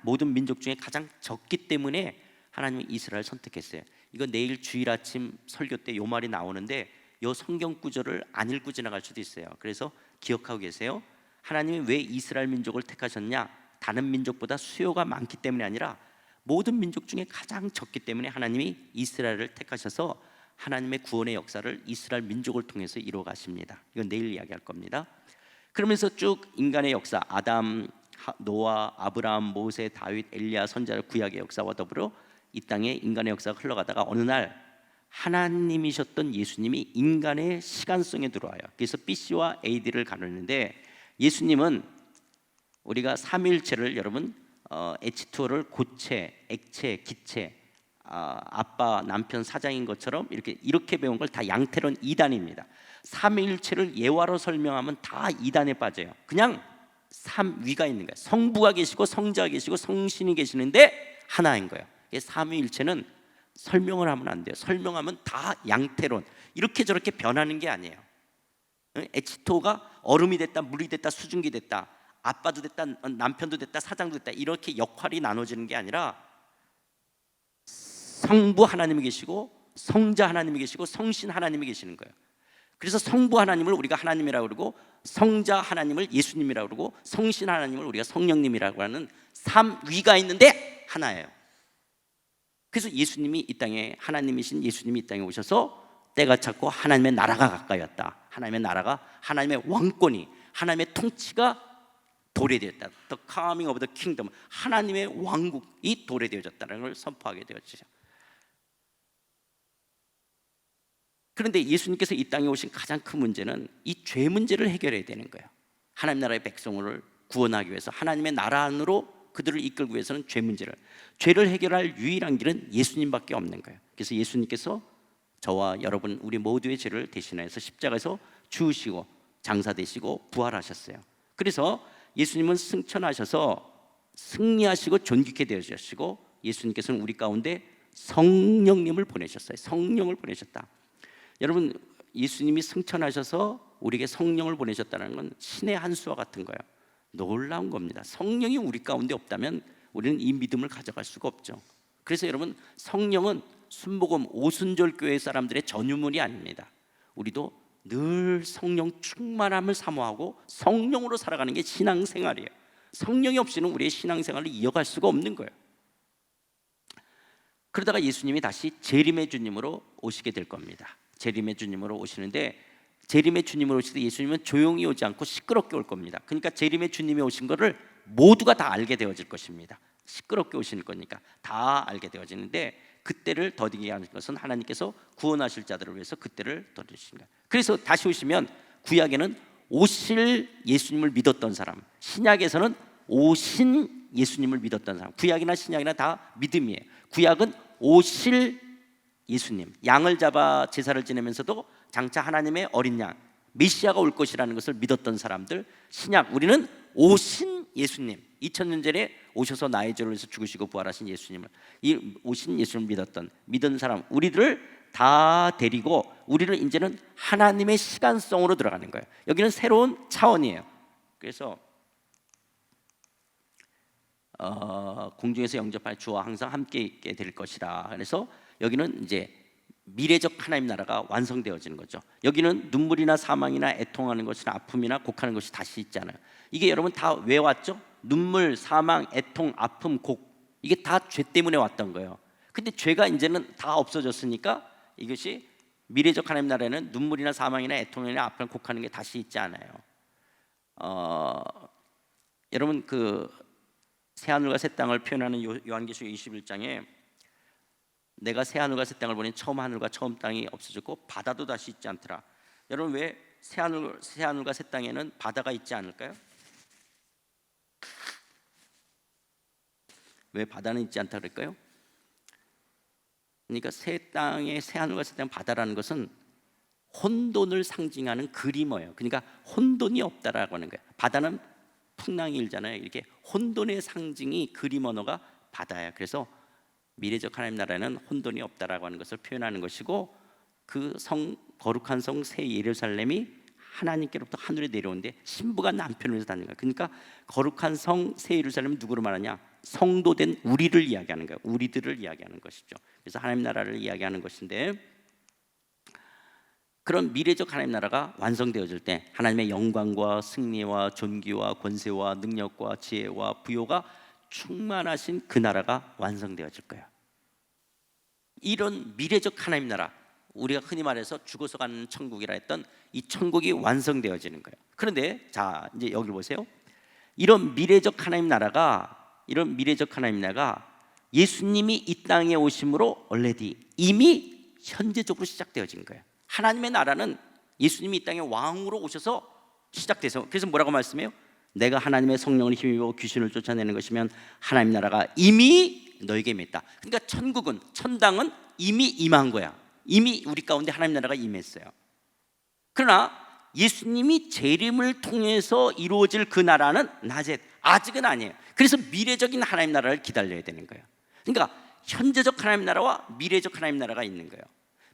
모든 민족 중에 가장 적기 때문에 하나님이 이스라엘 선택했어요. 이거 내일 주일 아침 설교 때 요 말이 나오는데 요 성경 구절을 안 읽고 지나갈 수도 있어요. 그래서 기억하고 계세요. 하나님이 왜 이스라엘 민족을 택하셨냐? 다른 민족보다 수요가 많기 때문이 아니라 모든 민족 중에 가장 적기 때문에 하나님이 이스라엘을 택하셔서 하나님의 구원의 역사를 이스라엘 민족을 통해서 이루어 가십니다. 이건 내일 이야기할 겁니다. 그러면서 쭉 인간의 역사, 아담, 노아, 아브라함, 모세, 다윗, 엘리야, 선지자, 구약의 역사와 더불어 이 땅에 인간의 역사가 흘러가다가 어느 날 하나님이셨던 예수님이 인간의 시간성에 들어와요. 그래서 BC와 AD를 가르는데, 예수님은 우리가 삼위일체를 여러분 H2O를 고체, 액체, 기체, 아빠, 남편, 사장인 것처럼 이렇게 배운 걸 다 양태론 2단입니다. 삼위일체를 예화로 설명하면 다 2단에 빠져요. 그냥 삼위가 있는 거예요. 성부가 계시고 성자가 계시고 성신이 계시는데 하나인 거예요. 삼위일체는 설명을 하면 안 돼요. 설명하면 다 양태론, 이렇게 저렇게 변하는 게 아니에요. H2O가 얼음이 됐다, 물이 됐다, 수증기 됐다, 아빠도 됐다, 남편도 됐다, 사장도 됐다, 이렇게 역할이 나눠지는 게 아니라 성부 하나님이 계시고 성자 하나님이 계시고 성신 하나님이 계시는 거예요. 그래서 성부 하나님을 우리가 하나님이라고 그러고, 성자 하나님을 예수님이라고 그러고, 성신 하나님을 우리가 성령님이라고 하는 삼위가 있는데 하나예요. 그래서 예수님이 이 땅에, 하나님이신 예수님이 이 땅에 오셔서 때가 찼고 하나님의 나라가 가까이 왔다. 하나님의 나라가, 하나님의 왕권이, 하나님의 통치가 도래되었다. The coming of the kingdom, 하나님의 왕국이 도래되어졌다는 걸 선포하게 되었죠. 그런데 예수님께서 이 땅에 오신 가장 큰 문제는 이 죄 문제를 해결해야 되는 거예요. 하나님 나라의 백성을 구원하기 위해서, 하나님의 나라 안으로 그들을 이끌기 위해서는 죄를 해결할 유일한 길은 예수님밖에 없는 거예요. 그래서 예수님께서 저와 여러분, 우리 모두의 죄를 대신해서 십자가에서 죽으시고 장사되시고 부활하셨어요. 그래서 예수님은 승천하셔서 승리하시고 존귀케 되어주시고, 예수님께서는 우리 가운데 성령님을 보내셨어요. 성령을 보내셨다. 여러분, 예수님이 승천하셔서 우리에게 성령을 보내셨다는 건 신의 한 수와 같은 거예요. 놀라운 겁니다. 성령이 우리 가운데 없다면 우리는 이 믿음을 가져갈 수가 없죠. 그래서 여러분, 성령은 순복음 오순절 교회 사람들의 전유물이 아닙니다. 우리도 늘 성령 충만함을 사모하고 성령으로 살아가는 게 신앙생활이에요. 성령이 없이는 우리의 신앙생활을 이어갈 수가 없는 거예요. 그러다가 예수님이 다시 재림의 주님으로 오시게 될 겁니다. 재림의 주님으로 오시는데, 재림의 주님으로 오실 때 예수님은 조용히 오지 않고 시끄럽게 올 겁니다. 그러니까 재림의 주님이 오신 거를 모두가 다 알게 되어질 것입니다. 시끄럽게 오시는 거니까 다 알게 되어지는데, 그때를 더디게 하는 것은 하나님께서 구원하실 자들을 위해서 그때를 더디신 거예요. 그래서 다시 오시면, 구약에는 오실 예수님을 믿었던 사람, 신약에서는 오신 예수님을 믿었던 사람, 구약이나 신약이나 다 믿음이에요. 구약은 오실 예수님, 양을 잡아 제사를 지내면서도 장차 하나님의 어린 양 메시아가 올 것이라는 것을 믿었던 사람들. 신약, 우리는 오신 예수님, 2000년 전에 오셔서 나의 죄를 위해서 죽으시고 부활하신 예수님을, 이 오신 예수님을 믿은 사람, 우리들을 다 데리고 우리를 이제는 하나님의 시간성으로 들어가는 거예요. 여기는 새로운 차원이에요. 그래서 공중에서 영접할 주와 항상 함께 있게 될 것이라. 그래서 여기는 이제 미래적 하나님 나라가 완성되어지는 거죠. 여기는 눈물이나 사망이나 애통하는 것이나 아픔이나 곡하는 것이 다시 있잖아요. 이게 여러분 다 왜 왔죠? 눈물, 사망, 애통, 아픔, 곡, 이게 다 죄 때문에 왔던 거예요. 근데 죄가 이제는 다 없어졌으니까 이것이 미래적 하나님 나라에는 눈물이나 사망이나 애통이나 아픔이나 곡하는 게 다시 있지 않아요. 여러분, 그 새하늘과 새 땅을 표현하는 요한계시록 21장에 내가 새하늘과 새 땅을 보니 처음 하늘과 처음 땅이 없어졌고 바다도 다시 있지 않더라. 여러분, 왜 새하늘과 새 땅에는 바다가 있지 않을까요? 왜 바다는 있지 않다 그럴까요? 그러니까 새 땅의 새하늘과 새 땅 바다라는 것은 혼돈을 상징하는 그리머예요. 그러니까 혼돈이 없다라고 하는 거예요. 바다는 풍랑이 일잖아요. 이렇게 혼돈의 상징이 그림 언어가 바다예요. 그래서 미래적 하나님 나라에는 혼돈이 없다라고 하는 것을 표현하는 것이고, 그 성, 거룩한 성 새 예루살렘이 하나님께로부터 하늘에 내려오는데 신부가 남편을 위해서 다니는 거예요. 그러니까 거룩한 성 새 예루살렘은 누구로 말하냐? 성도된 우리를 이야기하는 거예요. 우리들을 이야기하는 것이죠. 그래서 하나님 나라를 이야기하는 것인데, 그런 미래적 하나님 나라가 완성되어질 때 하나님의 영광과 승리와 존귀와 권세와 능력과 지혜와 부요가 충만하신 그 나라가 완성되어질 거예요. 이런 미래적 하나님 나라, 우리가 흔히 말해서 죽어서 가는 천국이라 했던 이 천국이 완성되어지는 거예요. 그런데 자, 이제 여기 보세요. 이런 미래적 하나님 나라가 예수님이 이 땅에 오심으로 already 이미 현재적으로 시작되어진 거예요. 하나님의 나라는 예수님이 이 땅에 왕으로 오셔서 시작돼서, 그래서 뭐라고 말씀해요? 내가 하나님의 성령을 힘입어 귀신을 쫓아내는 것이면 하나님 나라가 이미 너에게 임했다. 그러니까 천국은, 천당은 이미 임한 거야. 이미 우리 가운데 하나님 나라가 임했어요. 그러나 예수님이 재림을 통해서 이루어질 그 나라는 아직은 아니에요. 그래서 미래적인 하나님 나라를 기다려야 되는 거예요. 그러니까 현재적 하나님 나라와 미래적 하나님 나라가 있는 거예요.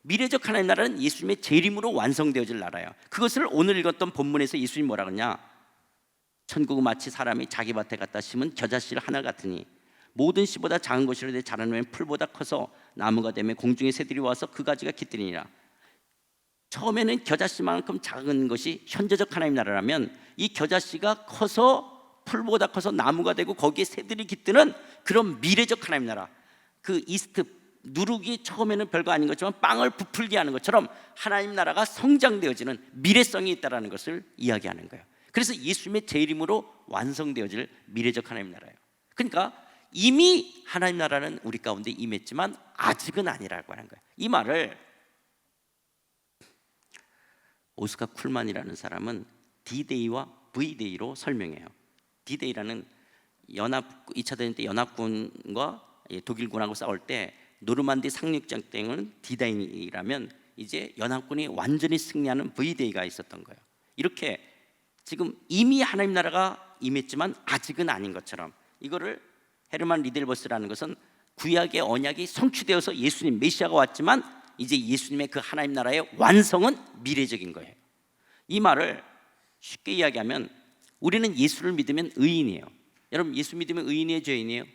미래적 하나님 나라는 예수님의 재림으로 완성되어질 나라예요. 그것을 오늘 읽었던 본문에서 예수님이 뭐라 그러냐? 천국은 마치 사람이 자기 밭에 갖다 심은 겨자씨 하나 같으니 모든 씨보다 작은 것이라도 자라면 풀보다 커서 나무가 되며 공중의 새들이 와서 그 가지가 깃들이니라. 처음에는 겨자씨만큼 작은 것이 현재적 하나님 나라라면, 이 겨자씨가 커서 풀보다 커서 나무가 되고 거기에 새들이 깃드는 그런 미래적 하나님 나라, 그 이스트 누룩이 처음에는 별거 아닌 것지만 빵을 부풀게 하는 것처럼 하나님 나라가 성장되어지는 미래성이 있다는 것을 이야기하는 거예요. 그래서 예수님의 재림으로 완성되어질 미래적 하나님 나라예요. 그러니까 이미 하나님 나라는 우리 가운데 임했지만 아직은 아니라고 하는 거예요. 이 말을 오스카 쿨만이라는 사람은 D-Day와 V-Day로 설명해요. D-Day라는 2차 대전 때 연합군과 독일군하고 싸울 때 노르만디 상륙작 때는 D-Day라면 이제 연합군이 완전히 승리하는 V-Day가 있었던 거예요. 이렇게 지금 이미 하나님 나라가 임했지만 아직은 아닌 것처럼, 이거를 헤르만 리델버스라는 것은 구약의 언약이 성취되어서 예수님 메시아가 왔지만 이제 예수님의 그 하나님 나라의 완성은 미래적인 거예요. 이 말을 쉽게 이야기하면 우리는 예수를 믿으면 의인이에요. 여러분, 예수 믿으면 의인이에요, 죄인이에요?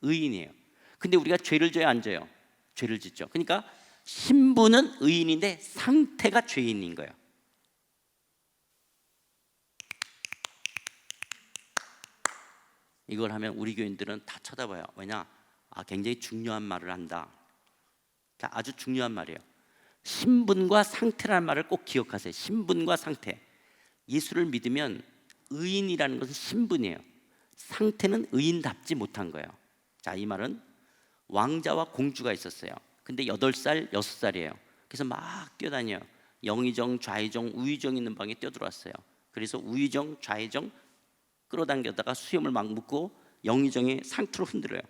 의인이에요. 근데 우리가 죄를 져요, 안 져요? 죄를 짓죠. 그러니까 신분은 의인인데 상태가 죄인인 거예요. 이걸 하면 우리 교인들은 다 쳐다봐요. 왜냐? 굉장히 중요한 말을 한다. 자, 아주 중요한 말이에요. 신분과 상태라는 말을 꼭 기억하세요. 신분과 상태. 예수를 믿으면 의인이라는 것은 신분이에요. 상태는 의인답지 못한 거예요. 자, 이 말은 왕자와 공주가 있었어요. 근데 8살, 6살이에요. 그래서 막 뛰어다녀요. 영의정, 좌의정, 우의정 있는 방에 뛰어들어왔어요. 그래서 우의정, 좌의정 끌어당겨다가 수염을 막 묶고 영의정이 상투로 흔들어요.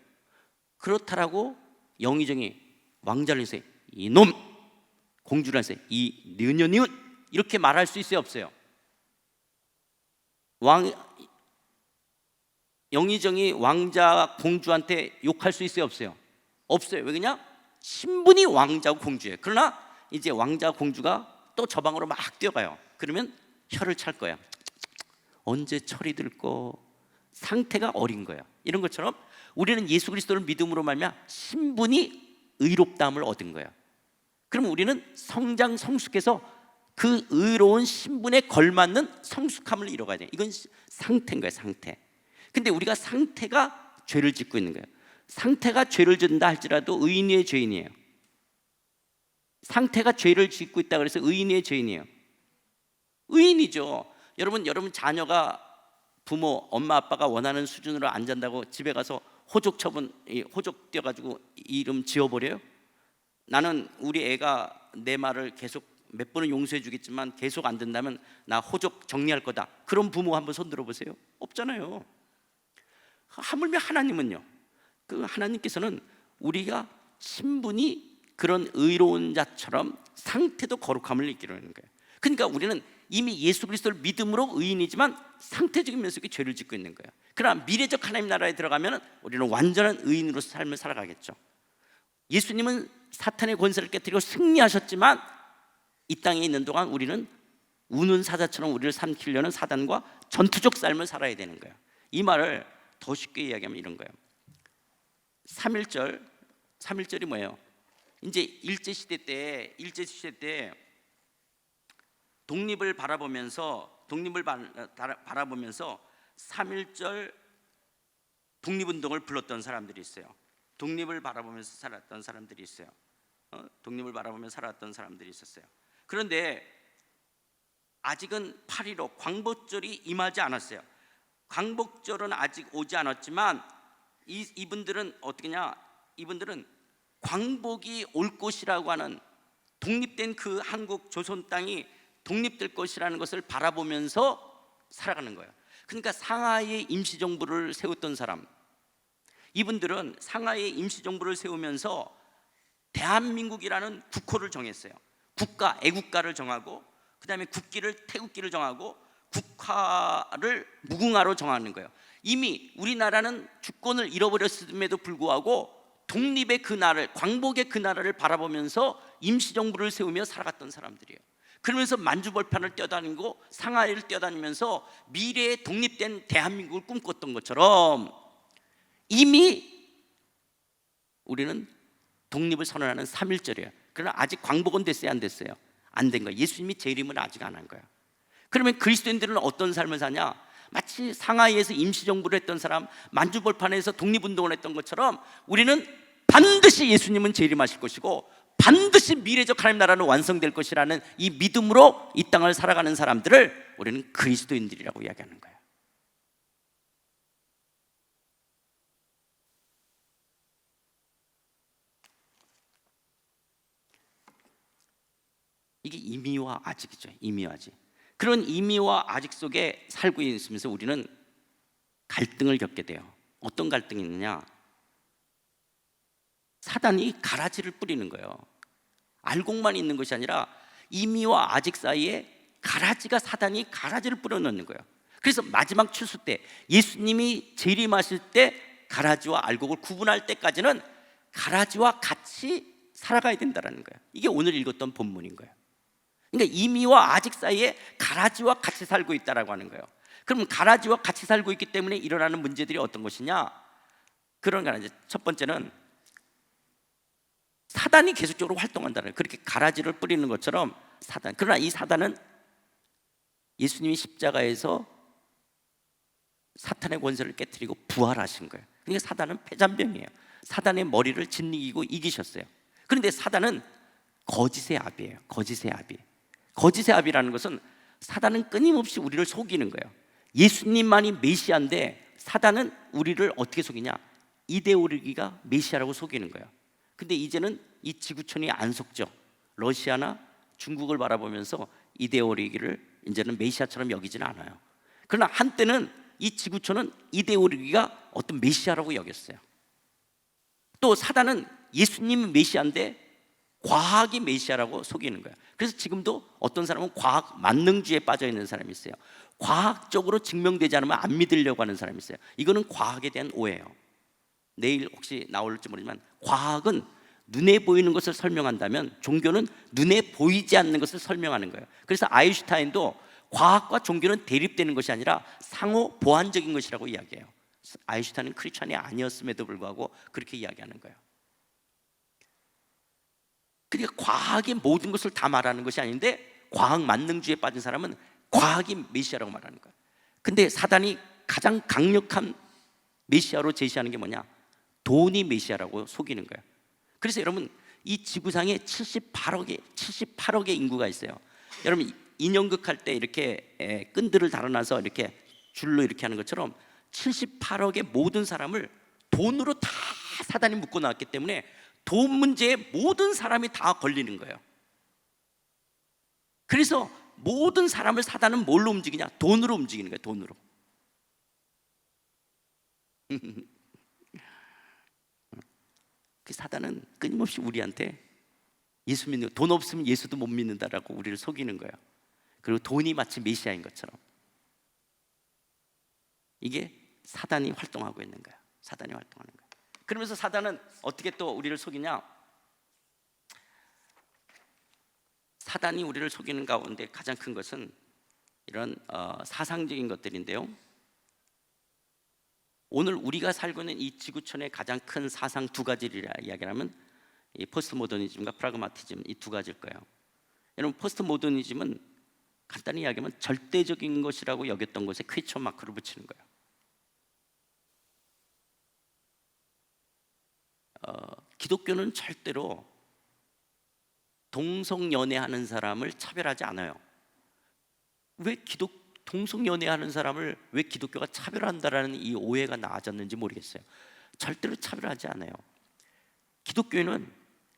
그렇다라고 영의정이 왕자를 해서 이놈, 공주를 해서 이 느녀니은 이렇게 말할 수 있어요, 없어요? 영의정이 왕자 공주한테 욕할 수 있어요, 없어요? 없어요. 왜 그러냐? 신분이 왕자고 공주예요. 그러나 이제 왕자 공주가 또 저 방으로 막 뛰어가요. 그러면 혀를 찰 거야. 언제 철이 들고, 상태가 어린 거예요. 이런 것처럼 우리는 예수 그리스도를 믿음으로 말미암아 신분이 의롭다함을 얻은 거예요. 그럼 우리는 성장 성숙해서 그 의로운 신분에 걸맞는 성숙함을 이뤄가야 돼요. 이건 상태인 거예요, 상태. 근데 우리가 상태가 죄를 짓고 있는 거예요. 상태가 죄를 짓는다 할지라도 의인이에요, 죄인이에요? 상태가 죄를 짓고 있다 그래서 의인이에요, 죄인이에요? 의인이죠. 여러분 자녀가 부모, 엄마 아빠가 원하는 수준으로 안 잔다고 집에 가서 호적 처분, 호적 떼어가지고 이름 지어버려요? 나는 우리 애가 내 말을 계속 몇 번은 용서해 주겠지만 계속 안 된다면 나 호적 정리할 거다. 그런 부모 한번 손 들어보세요. 없잖아요. 하물며 하나님은요, 그 하나님께서는 우리가 신분이 그런 의로운 자처럼 상태도 거룩함을 이기려는 거예요. 그러니까 우리는 이미 예수 그리스도를 믿음으로 의인이지만 상태적인 면속에 죄를 짓고 있는 거예요. 그러나 미래적 하나님 나라에 들어가면 우리는 완전한 의인으로서 삶을 살아가겠죠. 예수님은 사탄의 권세를 깨뜨리고 승리하셨지만 이 땅에 있는 동안 우리는 우는 사자처럼 우리를 삼키려는 사단과 전투적 삶을 살아야 되는 거예요. 이 말을 더 쉽게 이야기하면 이런 거예요. 3.1절이 뭐예요? 이제 일제시대 때 독립을 바라보면서 3.1절 독립운동을 불렀던 사람들이 있어요. 독립을 바라보면서 살았던 사람들이 있어요. 독립을 바라보면서 살았던 사람들이 있었어요. 그런데 아직은 8.15 광복절이 임하지 않았어요. 광복절은 아직 오지 않았지만 이분들은 어떻게냐? 이분들은 광복이 올 것이라고 하는, 독립된 그 한국 조선 땅이 독립될 것이라는 것을 바라보면서 살아가는 거예요. 그러니까 상하이에 임시정부를 세웠던 사람, 이분들은 상하이에 임시정부를 세우면서 대한민국이라는 국호를 정했어요. 국가, 애국가를 정하고 그 다음에 국기를 태국기를 정하고 국화를 무궁화로 정하는 거예요. 이미 우리나라는 주권을 잃어버렸음에도 불구하고 독립의 그 날을, 광복의 그 나라를 바라보면서 임시정부를 세우며 살아갔던 사람들이에요. 그러면서 만주벌판을 뛰어다니고 상하이를 뛰어다니면서 미래에 독립된 대한민국을 꿈꿨던 것처럼 이미 우리는 독립을 선언하는 3.1절이에요. 그러나 아직 광복은 됐어요, 안 됐어요? 안 된 거예요. 예수님이 재림을 아직 안 한 거예요. 그러면 그리스도인들은 어떤 삶을 사냐? 마치 상하이에서 임시정부를 했던 사람, 만주벌판에서 독립운동을 했던 것처럼 우리는 반드시 예수님은 재림하실 것이고 반드시 미래적 하나님 나라는 완성될 것이라는 이 믿음으로 이 땅을 살아가는 사람들을 우리는 그리스도인들이라고 이야기하는 거예요. 이게 이미와 아직이죠. 이미와 아직. 그런 이미와 아직 속에 살고 있으면서 우리는 갈등을 겪게 돼요. 어떤 갈등이 있느냐? 사단이 가라지를 뿌리는 거예요. 알곡만 있는 것이 아니라 이미와 아직 사이에 사단이 가라지를 뿌려놓는 거예요. 그래서 마지막 추수 때 예수님이 재림하실 때 가라지와 알곡을 구분할 때까지는 가라지와 같이 살아가야 된다는 거예요. 이게 오늘 읽었던 본문인 거예요. 그러니까 이미와 아직 사이에 가라지와 같이 살고 있다라고 하는 거예요. 그럼 가라지와 같이 살고 있기 때문에 일어나는 문제들이 어떤 것이냐? 그런 거는 첫 번째는 사단이 계속적으로 활동한다는 거예요. 그렇게 가라지를 뿌리는 것처럼 사단. 그러나 이 사단은 예수님이 십자가에서 사탄의 권세를 깨뜨리고 부활하신 거예요. 그러니까 사단은 패잔병이에요. 사단의 머리를 짓이기고 이기셨어요. 그런데 사단은 거짓의 아비예요. 거짓의 아비. 거짓의 아비라는 것은 사단은 끊임없이 우리를 속이는 거예요. 예수님만이 메시아인데 사단은 우리를 어떻게 속이냐? 이데올로기가 메시아라고 속이는 거예요. 근데 이제는 이 지구촌이 안 속죠. 러시아나 중국을 바라보면서 이데올로기를 이제는 메시아처럼 여기지는 않아요. 그러나 한때는 이 지구촌은 이데올로기가 어떤 메시아라고 여겼어요. 또 사단은 예수님은 메시아인데 과학이 메시아라고 속이는 거예요. 그래서 지금도 어떤 사람은 과학 만능주의에 빠져 있는 사람이 있어요. 과학적으로 증명되지 않으면 안 믿으려고 하는 사람이 있어요. 이거는 과학에 대한 오해예요. 내일 혹시 나올지 모르지만 과학은 눈에 보이는 것을 설명한다면 종교는 눈에 보이지 않는 것을 설명하는 거예요. 그래서 아인슈타인도 과학과 종교는 대립되는 것이 아니라 상호 보완적인 것이라고 이야기해요. 아인슈타인은 크리스찬이 아니었음에도 불구하고 그렇게 이야기하는 거예요. 그러니까 과학이 모든 것을 다 말하는 것이 아닌데 과학 만능주의에 빠진 사람은 과학이 메시아라고 말하는 거예요. 근데 사단이 가장 강력한 메시아로 제시하는 게 뭐냐? 돈이 메시아라고 속이는 거예요. 그래서 여러분 이 지구상에 78억의 인구가 있어요. 여러분 인형극 할 때 이렇게 끈들을 달아놔서 이렇게 줄로 이렇게 하는 것처럼 78억의 모든 사람을 돈으로 다 사단이 묶어 놨기 때문에 돈 문제에 모든 사람이 다 걸리는 거예요. 그래서 모든 사람을 사단은 뭘로 움직이냐? 돈으로 움직이는 거예요. 돈으로. 그 사단은 끊임없이 우리한테 예수 믿는 돈 없으면 예수도 못 믿는다라고 우리를 속이는 거예요. 그리고 돈이 마치 메시아인 것처럼. 이게 사단이 활동하고 있는 거예요. 사단이 활동하는 거예요. 그러면서 사단은 어떻게 또 우리를 속이냐? 사단이 우리를 속이는 가운데 가장 큰 것은 이런 사상적인 것들인데요. 오늘 우리가 살고 있는 이 지구촌의 가장 큰 사상 두 가지를 이야기하면 이 포스트 모더니즘과 프라그마티즘 이 두 가지일 거예요. 여러분 포스트 모더니즘은 간단히 이야기하면 절대적인 것이라고 여겼던 것에 퀘스천 마크를 붙이는 거예요. 기독교는 절대로 동성연애하는 사람을 차별하지 않아요. 왜 동성연애하는 사람을 왜 기독교가 차별한다라는 이 오해가 나아졌는지 모르겠어요. 절대로 차별하지 않아요. 기독교는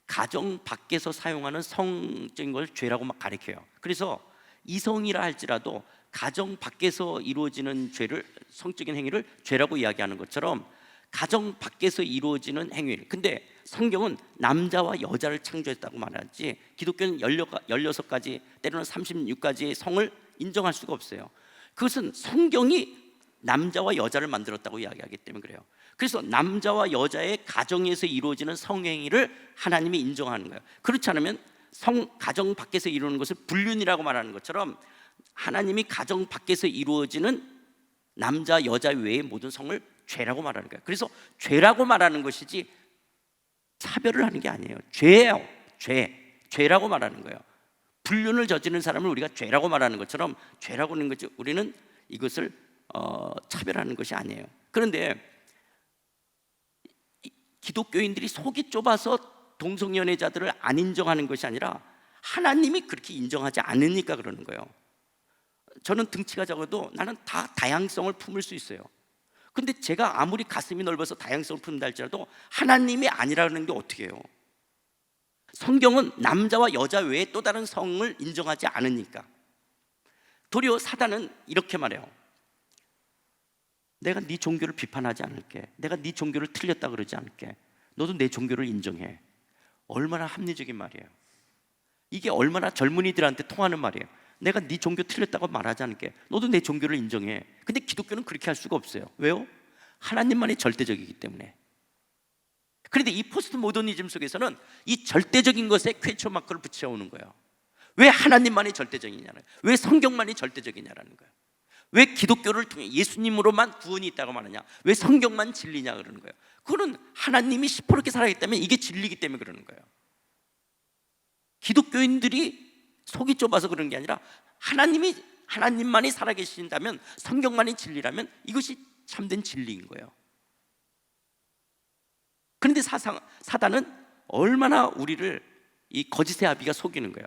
가정 밖에서 사용하는 성적인 걸 죄라고 막 가르쳐요. 그래서 이성이라 할지라도 가정 밖에서 이루어지는 죄를, 성적인 행위를 죄라고 이야기하는 것처럼 가정 밖에서 이루어지는 행위. 근데 성경은 남자와 여자를 창조했다고 말하지 기독교는 16가지 때로는 36가지의 성을 인정할 수가 없어요. 그것은 성경이 남자와 여자를 만들었다고 이야기하기 때문에 그래요. 그래서 남자와 여자의 가정에서 이루어지는 성행위를 하나님이 인정하는 거예요. 그렇지 않으면 가정 밖에서 이루는 것을 불륜이라고 말하는 것처럼 하나님이 가정 밖에서 이루어지는 남자 여자 외의 모든 성을 죄라고 말하는 거예요. 그래서 죄라고 말하는 것이지 차별을 하는 게 아니에요. 죄예요. 죄라고 말하는 거예요. 불륜을 저지르는 사람을 우리가 죄라고 말하는 것처럼 죄라고 하는 거지 우리는 이것을 차별하는 것이 아니에요. 그런데 기독교인들이 속이 좁아서 동성연애자들을 안 인정하는 것이 아니라 하나님이 그렇게 인정하지 않으니까 그러는 거예요. 저는 등치가 적어도 나는 다 다양성을 품을 수 있어요. 근데 제가 아무리 가슴이 넓어서 다양성을 품는다 할지라도 하나님이 아니라는 게 어떻게 해요? 성경은 남자와 여자 외에 또 다른 성을 인정하지 않으니까. 도리어 사단은 이렇게 말해요. 내가 네 종교를 비판하지 않을게. 내가 네 종교를 틀렸다 그러지 않을게. 너도 내 종교를 인정해. 얼마나 합리적인 말이에요. 이게 얼마나 젊은이들한테 통하는 말이에요. 내가 네 종교 틀렸다고 말하지 않을게. 너도 내 종교를 인정해. 근데 기독교는 그렇게 할 수가 없어요. 왜요? 하나님만이 절대적이기 때문에. 그런데 이 포스트 모더니즘 속에서는 이 절대적인 것에 퀘스천 마크를 붙여오는 거예요. 왜 하나님만이 절대적이냐는, 왜 성경만이 절대적이냐라는 거예요. 왜 기독교를 통해 예수님으로만 구원이 있다고 말하냐, 왜 성경만 진리냐 그러는 거예요. 그거는 하나님이 시퍼렇게 살아있기 때문에, 이게 진리이기 때문에 그러는 거예요. 기독교인들이 속이 좁아서 그런 게 아니라 하나님만이 살아계신다면, 성경만이 진리라면 이것이 참된 진리인 거예요. 그런데 사단은 얼마나 우리를 이 거짓의 아비가 속이는 거예요.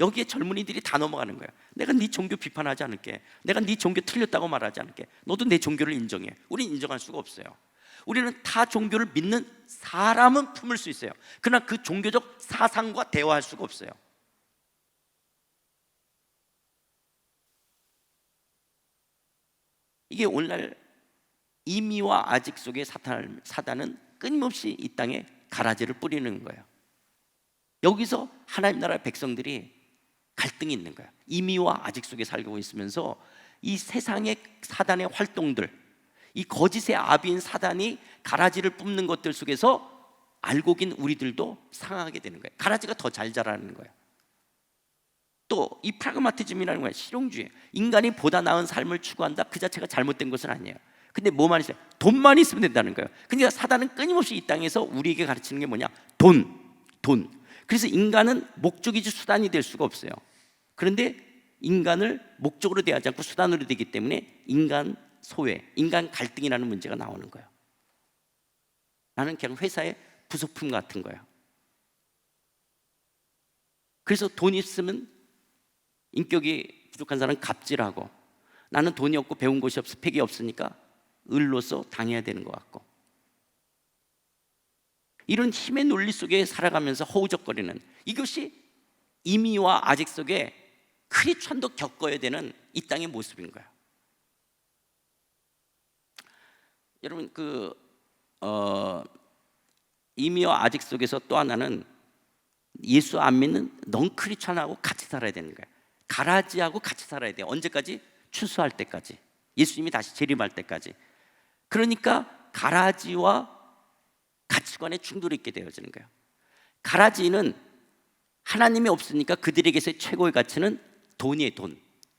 여기에 젊은이들이 다 넘어가는 거예요. 내가 네 종교 비판하지 않을게. 내가 네 종교 틀렸다고 말하지 않을게. 너도 내 종교를 인정해. 우리는 인정할 수가 없어요. 우리는 타 종교를 믿는 사람은 품을 수 있어요. 그러나 그 종교적 사상과 대화할 수가 없어요. 이게 오늘날 이미와 아직 속의 사단은 끊임없이 이 땅에 가라지를 뿌리는 거예요. 여기서 하나님 나라의 백성들이 갈등이 있는 거예요. 이미와 아직 속에 살고 있으면서 이 세상의 사단의 활동들, 이 거짓의 아비인 사단이 가라지를 뿜는 것들 속에서 알고 긴 우리들도 상하게 되는 거예요. 가라지가 더 잘 자라는 거예요. 또 이 프라그마티즘이라는 거예요. 실용주의. 인간이 보다 나은 삶을 추구한다, 그 자체가 잘못된 것은 아니에요. 근데 뭐만 있어요? 돈만 있으면 된다는 거예요. 그러니까 사단은 끊임없이 이 땅에서 우리에게 가르치는 게 뭐냐? 돈. 그래서 인간은 목적이지 수단이 될 수가 없어요. 그런데 인간을 목적으로 대하지 않고 수단으로 되기 때문에 인간 소외, 인간 갈등이라는 문제가 나오는 거예요. 나는 그냥 회사의 부속품 같은 거예요. 그래서 돈 있으면 인격이 부족한 사람은 갑질하고, 나는 돈이 없고 배운 것이 스펙이 없으니까 을로서 당해야 되는 것 같고, 이런 힘의 논리 속에 살아가면서 허우적거리는, 이것이 이미와 아직 속에 크리스천도 겪어야 되는 이 땅의 모습인 거예요. 여러분, 이미와 아직 속에서 또 하나는 예수 안 믿는 넌 크리스천하고 같이 살아야 되는 거예요. 가라지하고 같이 살아야 돼요. 언제까지? 추수할 때까지, 예수님이 다시 재림할 때까지. 그러니까 가라지와 가치관의 충돌이 있게 되어지는 거예요. 가라지는 하나님이 없으니까 그들에게서의 최고의 가치는 돈이에요.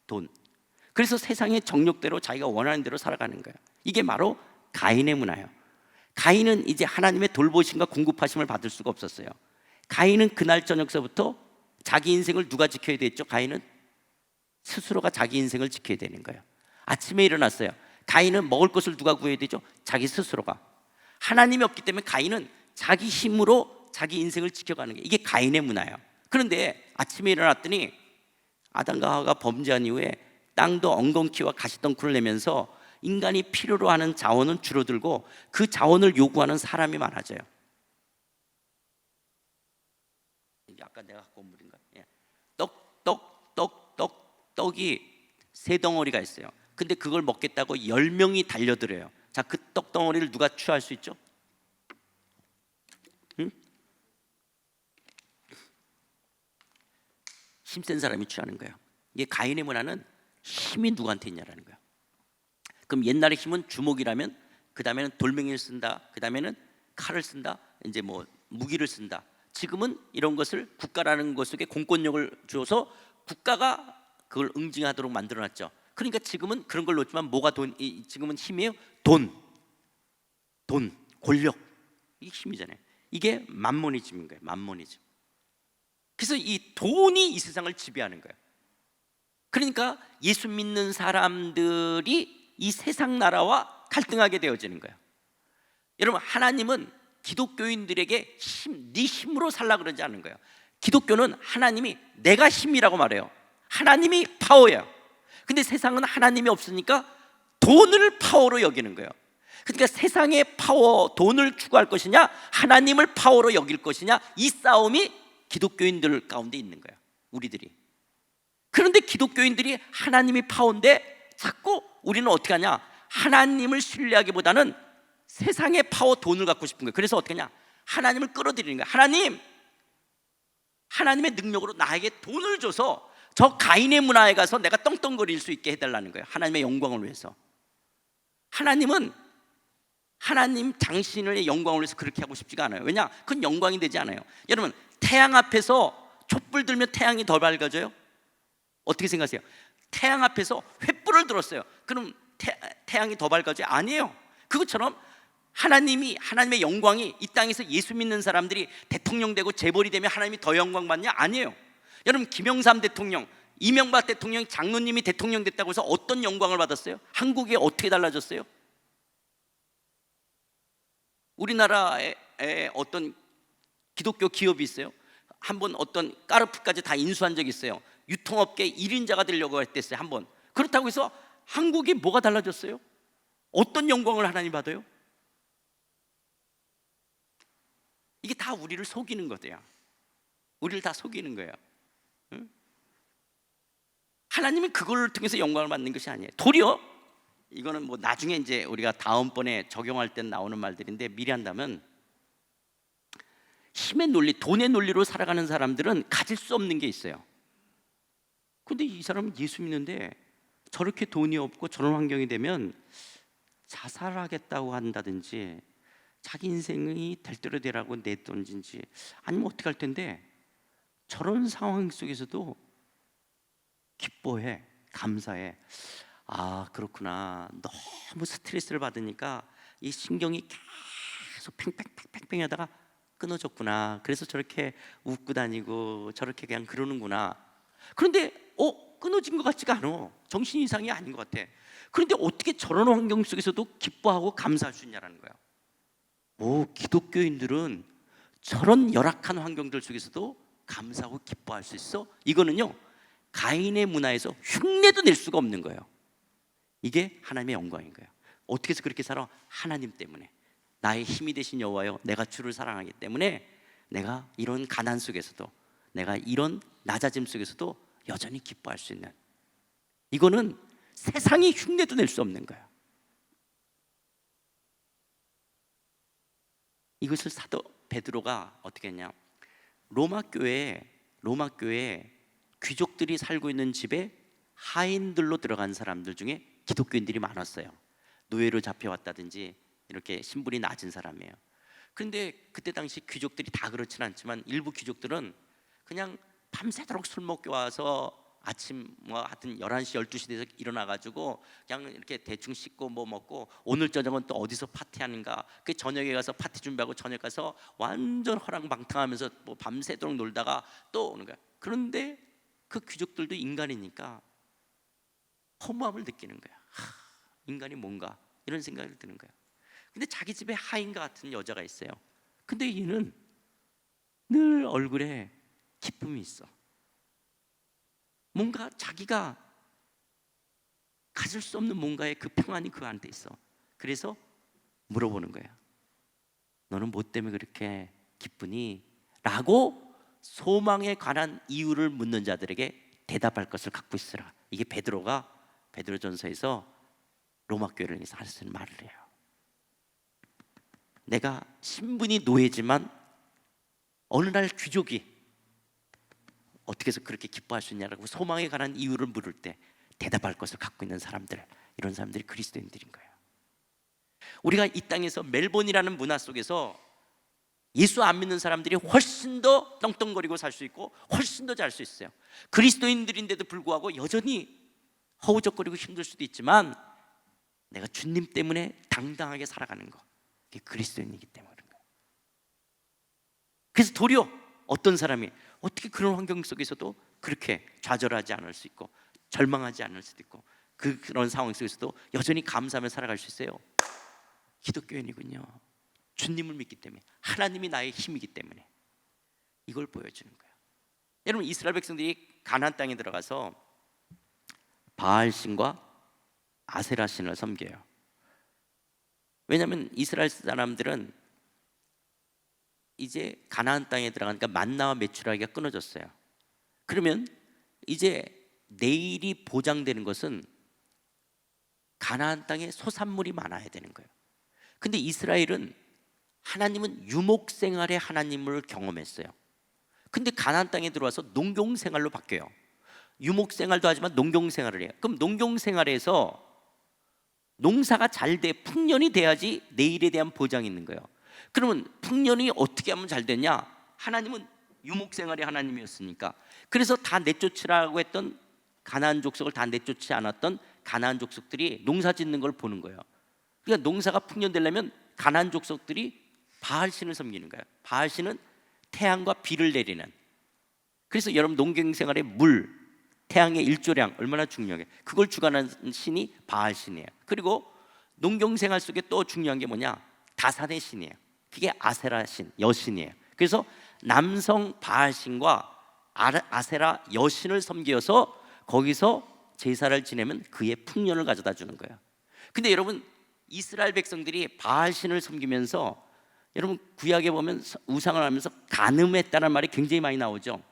돈. 그래서 세상의 정욕대로 자기가 원하는 대로 살아가는 거예요. 이게 바로 가인의 문화예요. 가인은 이제 하나님의 돌보심과 궁급하심을 받을 수가 없었어요. 가인은 그날 저녁서부터 자기 인생을 누가 지켜야 됐죠? 가인은 스스로가 자기 인생을 지켜야 되는 거예요. 아침에 일어났어요. 가인은 먹을 것을 누가 구해야 되죠? 자기 스스로가. 하나님이 없기 때문에 가인은 자기 힘으로 자기 인생을 지켜가는 게, 이게 가인의 문화예요. 그런데 아침에 일어났더니 아담과 하와가 범죄한 이후에 땅도 엉겅퀴와 가시덩굴을 내면서 인간이 필요로 하는 자원은 줄어들고 그 자원을 요구하는 사람이 많아져요. 아까 내가 갖고 온 물인가? 떡이 세 덩어리가 있어요. 근데 그걸 먹겠다고 10명이 달려들어요. 자, 그 떡덩어리를 누가 취할 수 있죠? 응? 힘센 사람이 취하는 거예요. 이게 가인의 문화는 힘이 누구한테 있냐라는 거예요. 그럼 옛날의 힘은 주먹이라면, 그 다음에는 돌멩이를 쓴다, 그 다음에는 칼을 쓴다, 이제 뭐 무기를 쓴다. 지금은 이런 것을 국가라는 것 속에 공권력을 줘서 국가가 그걸 응징하도록 만들어놨죠. 그러니까 지금은 그런 걸 놓지만 뭐가 지금은 힘이에요? 돈, 권력, 이게 힘이잖아요. 이게 만모니즘인 거예요. 만모니즘. 그래서 이 돈이 이 세상을 지배하는 거예요. 그러니까 예수 믿는 사람들이 이 세상 나라와 갈등하게 되어지는 거예요. 여러분, 하나님은 기독교인들에게 네 힘으로 살라 그러지 않는 거예요. 기독교는 하나님이 내가 힘이라고 말해요. 하나님이 파워예요. 근데 세상은 하나님이 없으니까 돈을 파워로 여기는 거예요. 그러니까 세상의 파워, 돈을 추구할 것이냐, 하나님을 파워로 여길 것이냐, 이 싸움이 기독교인들 가운데 있는 거예요, 우리들이. 그런데 기독교인들이 하나님이 파워인데 자꾸 우리는 어떻게 하냐, 하나님을 신뢰하기보다는 세상의 파워, 돈을 갖고 싶은 거예요. 그래서 어떻게 하냐, 하나님을 끌어들이는 거예요. 하나님의 능력으로 나에게 돈을 줘서 저 가인의 문화에 가서 내가 떵떵거릴 수 있게 해달라는 거예요. 하나님의 영광을 위해서. 하나님 당신의 영광을 위해서 그렇게 하고 싶지가 않아요. 왜냐? 그건 영광이 되지 않아요. 여러분, 태양 앞에서 촛불 들면 태양이 더 밝아져요? 어떻게 생각하세요? 태양 앞에서 횃불을 들었어요. 그럼 태양이 더 밝아져요? 아니에요. 그것처럼 하나님의 영광이 이 땅에서 예수 믿는 사람들이 대통령 되고 재벌이 되면 하나님이 더 영광 받냐? 아니에요. 여러분, 김영삼 대통령, 이명박 대통령, 장로님이 대통령 됐다고 해서 어떤 영광을 받았어요? 한국이 어떻게 달라졌어요? 우리나라에 어떤 기독교 기업이 있어요. 한번 어떤 까르프까지 다 인수한 적이 있어요. 유통업계 1인자가 되려고 했댔어요, 한번. 그렇다고 해서 한국이 뭐가 달라졌어요? 어떤 영광을 하나님 받아요? 이게 다 우리를 속이는 거예요. 우리를 다 속이는 거예요. 응? 하나님은 그걸 통해서 영광을 받는 것이 아니에요. 도리어 이거는 뭐 나중에 이제 우리가 다음번에 적용할 때 나오는 말들인데, 미리 한다면 힘의 논리, 돈의 논리로 살아가는 사람들은 가질 수 없는 게 있어요. 근데 이 사람은 예수 믿는데 저렇게 돈이 없고 저런 환경이 되면 자살하겠다고 한다든지 자기 인생이 될 대로 되라고 내던진지 아니면 어떻게 할 텐데, 저런 상황 속에서도 기뻐해, 감사해. 아, 그렇구나. 너무 스트레스를 받으니까 이 신경이 계속 팽팽팽팽 하다가 끊어졌구나. 그래서 저렇게 웃고 다니고 저렇게 그냥 그러는구나. 그런데 끊어진 것 같지가 않아. 정신 이상이 아닌 것 같아. 그런데 어떻게 저런 환경 속에서도 기뻐하고 감사할 수 있냐라는 거야. 기독교인들은 저런 열악한 환경들 속에서도 감사하고 기뻐할 수 있어? 이거는요, 가인의 문화에서 흉내도 낼 수가 없는 거예요. 이게 하나님의 영광인 거예요. 어떻게 해서 그렇게 살아? 하나님 때문에. 나의 힘이 되신 여호와여, 내가 주를 사랑하기 때문에 내가 이런 가난 속에서도, 내가 이런 낮아짐 속에서도 여전히 기뻐할 수 있는, 이거는 세상이 흉내도 낼 수 없는 거예요. 이것을 사도 베드로가 어떻게 했냐, 로마 교회에 귀족들이 살고 있는 집에 하인들로 들어간 사람들 중에 기독교인들이 많았어요. 노예로 잡혀왔다든지 이렇게 신분이 낮은 사람이에요. 그런데 그때 당시 귀족들이 다 그렇지는 않지만 일부 귀족들은 그냥 밤새도록 술 먹고 와서 아침 하여튼 11시 12시 돼서 일어나가지고 그냥 이렇게 대충 씻고 뭐 먹고, 오늘 저녁은 또 어디서 파티하는가, 그 저녁에 가서 파티 준비하고 저녁 가서 완전 허랑방탕하면서 뭐 밤새도록 놀다가 또 오는 거야. 그런데 그 귀족들도 인간이니까 허무함을 느끼는 거야. 인간이 뭔가 이런 생각이 드는 거야. 근데 자기 집에 하인과 같은 여자가 있어요. 근데 얘는 늘 얼굴에 기쁨이 있어. 뭔가 자기가 가질 수 없는 뭔가의 그 평안이 그 안에 있어. 그래서 물어보는 거야. 너는 뭐 때문에 그렇게 기쁘니? 라고 소망에 관한 이유를 묻는 자들에게 대답할 것을 갖고 있으라. 이게 베드로가 베드로전서에서 로마 교회를 위해서 하는 말을 해요. 내가 신분이 노예지만 어느 날 귀족이 어떻게 해서 그렇게 기뻐할 수 있냐라고 소망에 관한 이유를 물을 때 대답할 것을 갖고 있는 사람들, 이런 사람들이 그리스도인들인 거예요. 우리가 이 땅에서 멜본이라는 문화 속에서 예수 안 믿는 사람들이 훨씬 더 떵떵거리고 살 수 있고 훨씬 더 잘 수 있어요. 그리스도인들인데도 불구하고 여전히 허우적거리고 힘들 수도 있지만 내가 주님 때문에 당당하게 살아가는 거, 그게 그리스도인이기 때문에 그런 거예요. 그래서 도리어 어떤 사람이 어떻게 그런 환경 속에서도 그렇게 좌절하지 않을 수 있고 절망하지 않을 수도 있고 그런 상황 속에서도 여전히 감사하며 살아갈 수 있어요? 기독교인이군요. 주님을 믿기 때문에, 하나님이 나의 힘이기 때문에 이걸 보여주는 거예요. 여러분, 이스라엘 백성들이 가나안 땅에 들어가서 바알 신과 아세라 신을 섬겨요. 왜냐하면 이스라엘 사람들은 이제 가나안 땅에 들어가니까 만나와 메추라기가 끊어졌어요. 그러면 이제 내일이 보장되는 것은 가나안 땅에 소산물이 많아야 되는 거예요. 근데 이스라엘은, 하나님은 유목 생활의 하나님을 경험했어요. 근데 가나안 땅에 들어와서 농경 생활로 바뀌어요. 유목 생활도 하지만 농경 생활을 해요. 그럼 농경 생활에서 농사가 잘 돼, 풍년이 돼야지 내일에 대한 보장이 있는 거예요. 그러면 풍년이 어떻게 하면 잘 되냐? 하나님은 유목 생활의 하나님이었으니까. 그래서 다 내쫓으라고 했던 가나안 족속을 다 내쫓지 않았던 가나안 족속들이 농사 짓는 걸 보는 거예요. 그러니까 농사가 풍년되려면 가나안 족속들이 바알 신을 섬기는 거예요. 바알 신은 태양과 비를 내리는. 그래서 여러분, 농경 생활에 물, 태양의 일조량 얼마나 중요해. 그걸 주관하는 신이 바알 신이에요. 그리고 농경 생활 속에 또 중요한 게 뭐냐? 다산의 신이에요. 그게 아세라 신, 여신이에요. 그래서 남성 바알 신과 아세라 여신을 섬겨서 거기서 제사를 지내면 그의 풍년을 가져다 주는 거예요. 근데 여러분, 이스라엘 백성들이 바알 신을 섬기면서, 여러분 구약에 보면 우상을 하면서 간음했다는 말이 굉장히 많이 나오죠.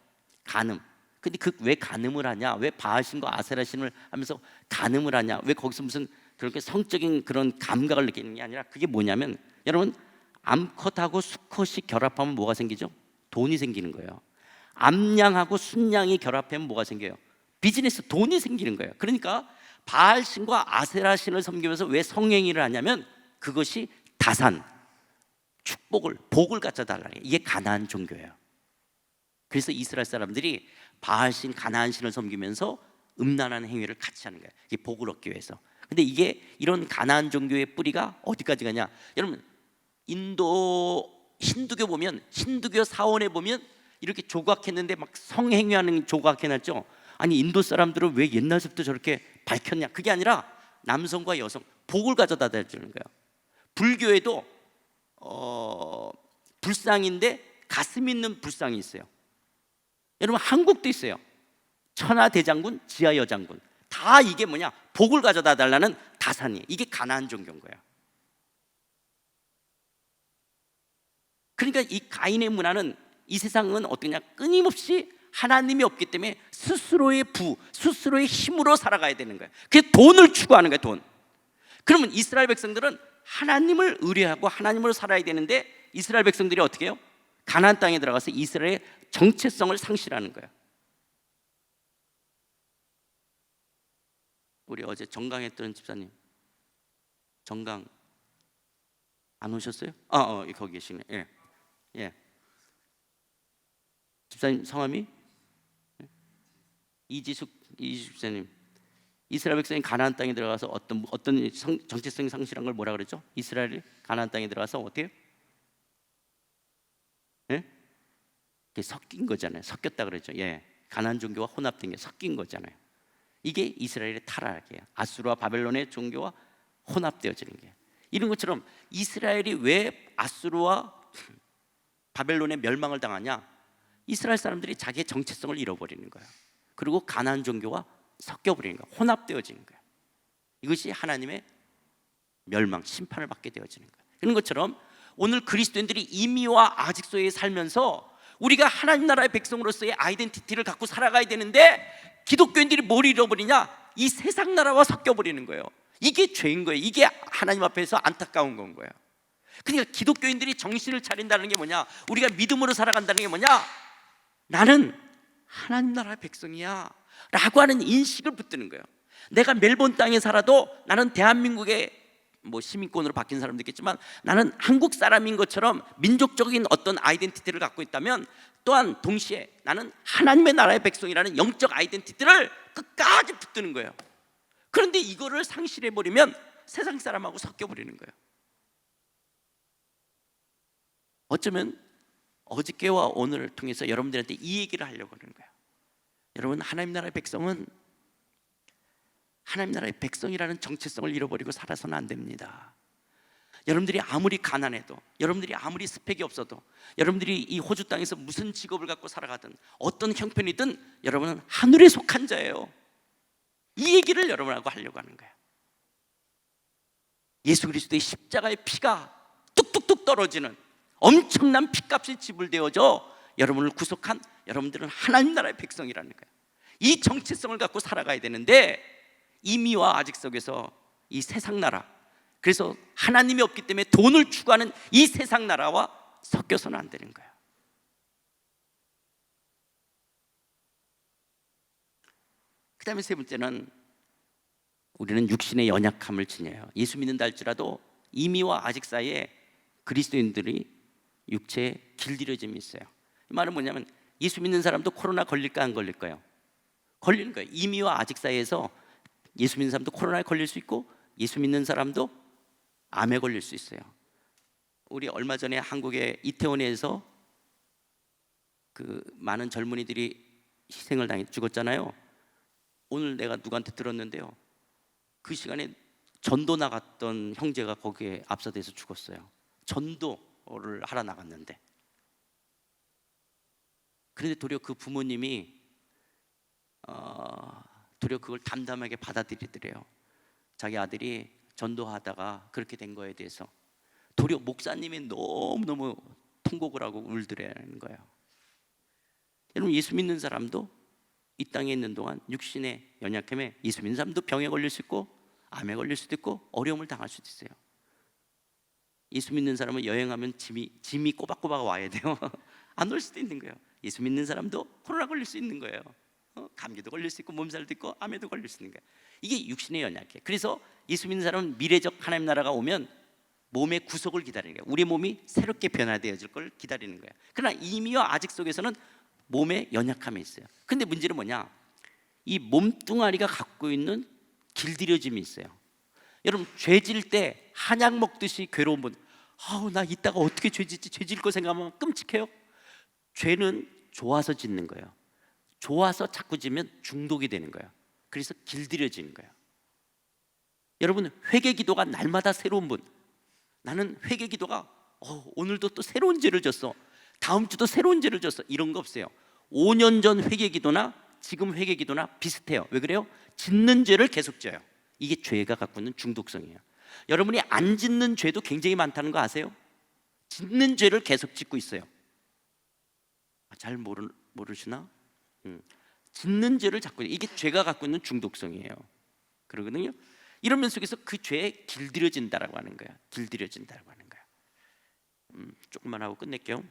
간음. 근데 왜 간음을 하냐? 왜 바알 신과 아세라 신을 하면서 간음을 하냐? 왜 거기서 무슨 그렇게 성적인 그런 감각을 느끼는 게 아니라, 그게 뭐냐면, 여러분, 암컷하고 수컷이 결합하면 뭐가 생기죠? 돈이 생기는 거예요. 암양하고 순양이 결합하면 뭐가 생겨요? 비즈니스, 돈이 생기는 거예요. 그러니까 바알 신과 아세라 신을 섬기면서 왜 성행위를 하냐면, 그것이 다산, 축복을, 복을 갖다 달라는, 이게 가나안 종교예요. 그래서 이스라엘 사람들이 바알 신, 가나안 신을 섬기면서 음란한 행위를 같이 하는 거예요. 이게 복을 얻기 위해서. 근데 이게, 이런 가나안 종교의 뿌리가 어디까지 가냐? 여러분, 인도 힌두교 보면, 힌두교 사원에 보면 이렇게 조각했는데 막 성행위하는 조각해놨죠. 아니, 인도 사람들은 왜 옛날부터 저렇게 밝혔냐? 그게 아니라 남성과 여성, 복을 가져다 주는 거예요. 불교에도 불상인데 가슴 있는 불상이 있어요. 여러분, 한국도 있어요. 천하대장군, 지하여장군. 다 이게 뭐냐? 복을 가져다 달라는 다산이에요. 이게 가나안 종교인 거예요. 그러니까 이 가인의 문화는, 이 세상은 어떠냐? 끊임없이 하나님이 없기 때문에 스스로의 스스로의 힘으로 살아가야 되는 거예요. 그게 돈을 추구하는 거예요, 돈. 그러면 이스라엘 백성들은 하나님을 의뢰하고 하나님으로 살아야 되는데, 이스라엘 백성들이 어떻게 해요? 가나안 땅에 들어가서 이스라엘의 정체성을 상실하는 거예요. 우리 어제 정강했던 집사님, 정강 안 오셨어요? 거기 계시네. 예. 집사님 성함이 이지숙 집사님. 이스라엘 백성이 가나안 땅에 들어가서 어떤 정체성이 상실한 걸 뭐라 그랬죠? 이스라엘이 가나안 땅에 들어가서 어때요? 예? 그게 섞인 거잖아요. 섞였다 그랬죠. 예. 가나안 종교와 혼합된 게 섞인 거잖아요. 이게 이스라엘의 타락이에요. 아수르와 바벨론의 종교와 혼합되어지는 게. 이런 것처럼 이스라엘이 왜 아수르와 바벨론의 멸망을 당하냐? 이스라엘 사람들이 자기의 정체성을 잃어버리는 거예요. 그리고 가나안 종교와 섞여버리는 거예요. 혼합되어지는 거예요. 이것이 하나님의 멸망, 심판을 받게 되어지는 거예요. 이런 것처럼 오늘 그리스도인들이 이미와 아직소에 살면서 우리가 하나님 나라의 백성으로서의 아이덴티티를 갖고 살아가야 되는데, 기독교인들이 뭘 잃어버리냐? 이 세상 나라와 섞여버리는 거예요. 이게 죄인 거예요. 이게 하나님 앞에서 안타까운 건 거예요. 그러니까 기독교인들이 정신을 차린다는 게 뭐냐? 우리가 믿음으로 살아간다는 게 뭐냐? 나는 하나님 나라의 백성이야 라고 하는 인식을 붙드는 거예요. 내가 멜번 땅에 살아도 나는 대한민국의 시민권으로 바뀐 사람도 있겠지만, 나는 한국 사람인 것처럼 민족적인 어떤 아이덴티티를 갖고 있다면, 또한 동시에 나는 하나님의 나라의 백성이라는 영적 아이덴티티를 끝까지 붙드는 거예요. 그런데 이거를 상실해버리면 세상 사람하고 섞여버리는 거예요. 어쩌면 어저께와 오늘을 통해서 여러분들한테 이 얘기를 하려고 하는 거예요. 여러분, 하나님 나라의 백성은 하나님 나라의 백성이라는 정체성을 잃어버리고 살아서는 안 됩니다. 여러분들이 아무리 가난해도, 여러분들이 아무리 스펙이 없어도, 여러분들이 이 호주 땅에서 무슨 직업을 갖고 살아가든 어떤 형편이든 여러분은 하늘에 속한 자예요. 이 얘기를 여러분하고 하려고 하는 거예요. 예수 그리스도의 십자가의 피가 뚝뚝뚝 떨어지는 엄청난 피값이 지불되어져 여러분을 구속한 여러분들은 하나님 나라의 백성이라는 거예요. 이 정체성을 갖고 살아가야 되는데 이미와 아직 속에서 이 세상 나라, 그래서 하나님이 없기 때문에 돈을 추구하는 이 세상 나라와 섞여서는 안 되는 거예요. 그 다음에 세 번째는 우리는 육신의 연약함을 지녀요. 예수 믿는다 할지라도 이미와 아직 사이에 그리스도인들이 육체에 길들여짐이 있어요. 이 말은 뭐냐면 예수 믿는 사람도 코로나 걸릴까 안 걸릴까요? 걸리는 거예요. 이미와 아직 사이에서 예수 믿는 사람도 코로나에 걸릴 수 있고 예수 믿는 사람도 암에 걸릴 수 있어요. 우리 얼마 전에 한국의 이태원에서 그 많은 젊은이들이 희생을 당해 죽었잖아요. 오늘 내가 누구한테 들었는데요, 그 시간에 전도 나갔던 형제가 거기에 압사돼서 죽었어요. 전도를 하러 나갔는데, 그런데 도리어 그 부모님이 도리어 그걸 담담하게 받아들이더래요. 자기 아들이 전도하다가 그렇게 된 거에 대해서 도리어 목사님이 너무너무 통곡을 하고 울더라는 거예요. 여러분, 예수 믿는 사람도 이 땅에 있는 동안 육신의 연약함에 예수 믿는 사람도 병에 걸릴 수 있고 암에 걸릴 수도 있고 어려움을 당할 수도 있어요. 예수 믿는 사람은 여행하면 짐이 꼬박꼬박 와야 돼요. 안 올 수도 있는 거예요. 예수 믿는 사람도 코로나 걸릴 수 있는 거예요. 감기도 걸릴 수 있고 몸살도 있고 암에도 걸릴 수 있는 거예요. 이게 육신의 연약해. 그래서 예수 믿는 사람은 미래적 하나님 나라가 오면 몸의 구속을 기다리는 거예요. 우리 몸이 새롭게 변화되어질 걸 기다리는 거예요. 그러나 이미와 아직 속에서는 몸의 연약함이 있어요. 근데 문제는 뭐냐? 이 몸뚱아리가 갖고 있는 길들여짐이 있어요. 여러분, 죄질 때 한약 먹듯이 괴로운 분, 나 이따가 어떻게 죄짓지? 죄질 거 생각하면 끔찍해요. 죄는 좋아서 짓는 거예요. 좋아서 자꾸 지면 중독이 되는 거예요. 그래서 길들여지는 거예요. 여러분, 회개 기도가 날마다 새로운 분, 나는 회개 기도가 오늘도 또 새로운 죄를 졌어, 다음 주도 새로운 죄를 졌어, 이런 거 없어요. 5년 전 회개 기도나 지금 회개 기도나 비슷해요. 왜 그래요? 짓는 죄를 계속 져요. 이게 죄가 갖고 있는 중독성이에요. 여러분이 안 짓는 죄도 굉장히 많다는 거 아세요? 짓는 죄를 계속 짓고 있어요. 잘 모르시나? 짓는 죄를 잡고, 이게 죄가 갖고 있는 중독성이에요. 그러거든요. 이런 면 속에서 그 죄에 길들여진다라고 하는 거야. 길들여진다라고 하는 거야. 조금만 하고 끝낼게요.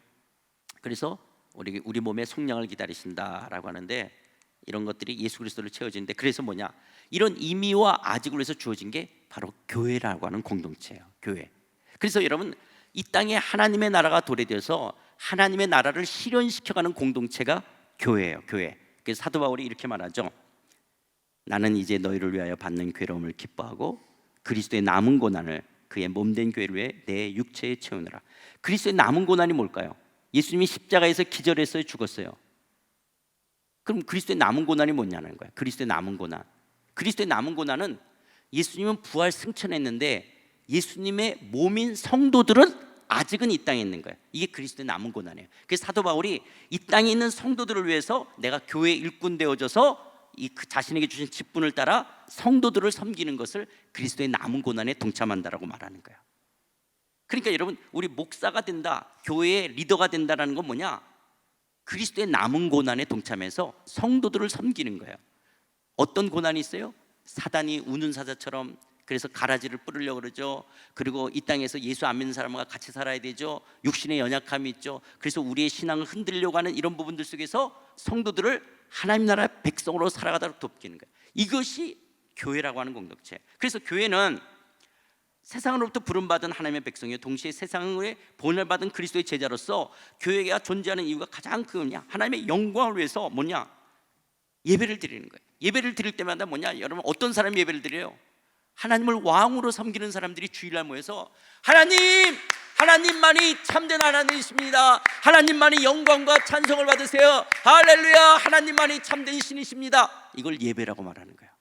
그래서 우리 몸의 속량을 기다리신다라고 하는데, 이런 것들이 예수 그리스도를 채워지는데, 그래서 뭐냐? 이런 이미와 아직으로 해서 주어진 게 바로 교회라고 하는 공동체예요. 교회. 그래서 여러분, 이 땅에 하나님의 나라가 도래되어서 하나님의 나라를 실현시켜가는 공동체가 교회예요. 교회. 그래서 사도 바울이 이렇게 말하죠. 나는 이제 너희를 위하여 받는 괴로움을 기뻐하고 그리스도의 남은 고난을 그의 몸된 교회를 위해 내 육체에 채우느라. 그리스도의 남은 고난이 뭘까요? 예수님이 십자가에서 기절했어요, 죽었어요? 그럼 그리스도의 남은 고난이 뭐냐는 거예요. 그리스도의 남은 고난. 그리스도의 남은 고난은, 예수님은 부활 승천했는데 예수님의 몸인 성도들은 아직은 이 땅에 있는 거예요. 이게 그리스도의 남은 고난이에요. 그래서 사도 바울이 이 땅에 있는 성도들을 위해서 내가 교회의 일꾼 되어져서 자신에게 주신 직분을 따라 성도들을 섬기는 것을 그리스도의 남은 고난에 동참한다라고 말하는 거예요. 그러니까 여러분, 우리 목사가 된다, 교회의 리더가 된다라는 건 뭐냐? 그리스도의 남은 고난에 동참해서 성도들을 섬기는 거예요. 어떤 고난이 있어요? 사단이 우는 사자처럼, 그래서 가라지를 뿌리려고 그러죠. 그리고 이 땅에서 예수 안 믿는 사람과 같이 살아야 되죠. 육신의 연약함이 있죠. 그래서 우리의 신앙을 흔들려고 하는 이런 부분들 속에서 성도들을 하나님 나라의 백성으로 살아가도록 돕기는 거예요. 이것이 교회라고 하는 공동체. 그래서 교회는 세상으로부터 부름받은 하나님의 백성이요, 동시에 세상에 본을 받은 그리스도의 제자로서 교회가 존재하는 이유가 가장 그거냐? 하나님의 영광을 위해서 뭐냐? 예배를 드리는 거예요. 예배를 드릴 때마다 뭐냐? 여러분, 어떤 사람이 예배를 드려요? 하나님을 왕으로 섬기는 사람들이 주일날 모여서 하나님만이 참된 하나님이십니다. 하나님만이 영광과 찬송을 받으세요. 할렐루야, 하나님만이 참된 신이십니다. 이걸 예배라고 말하는 거예요.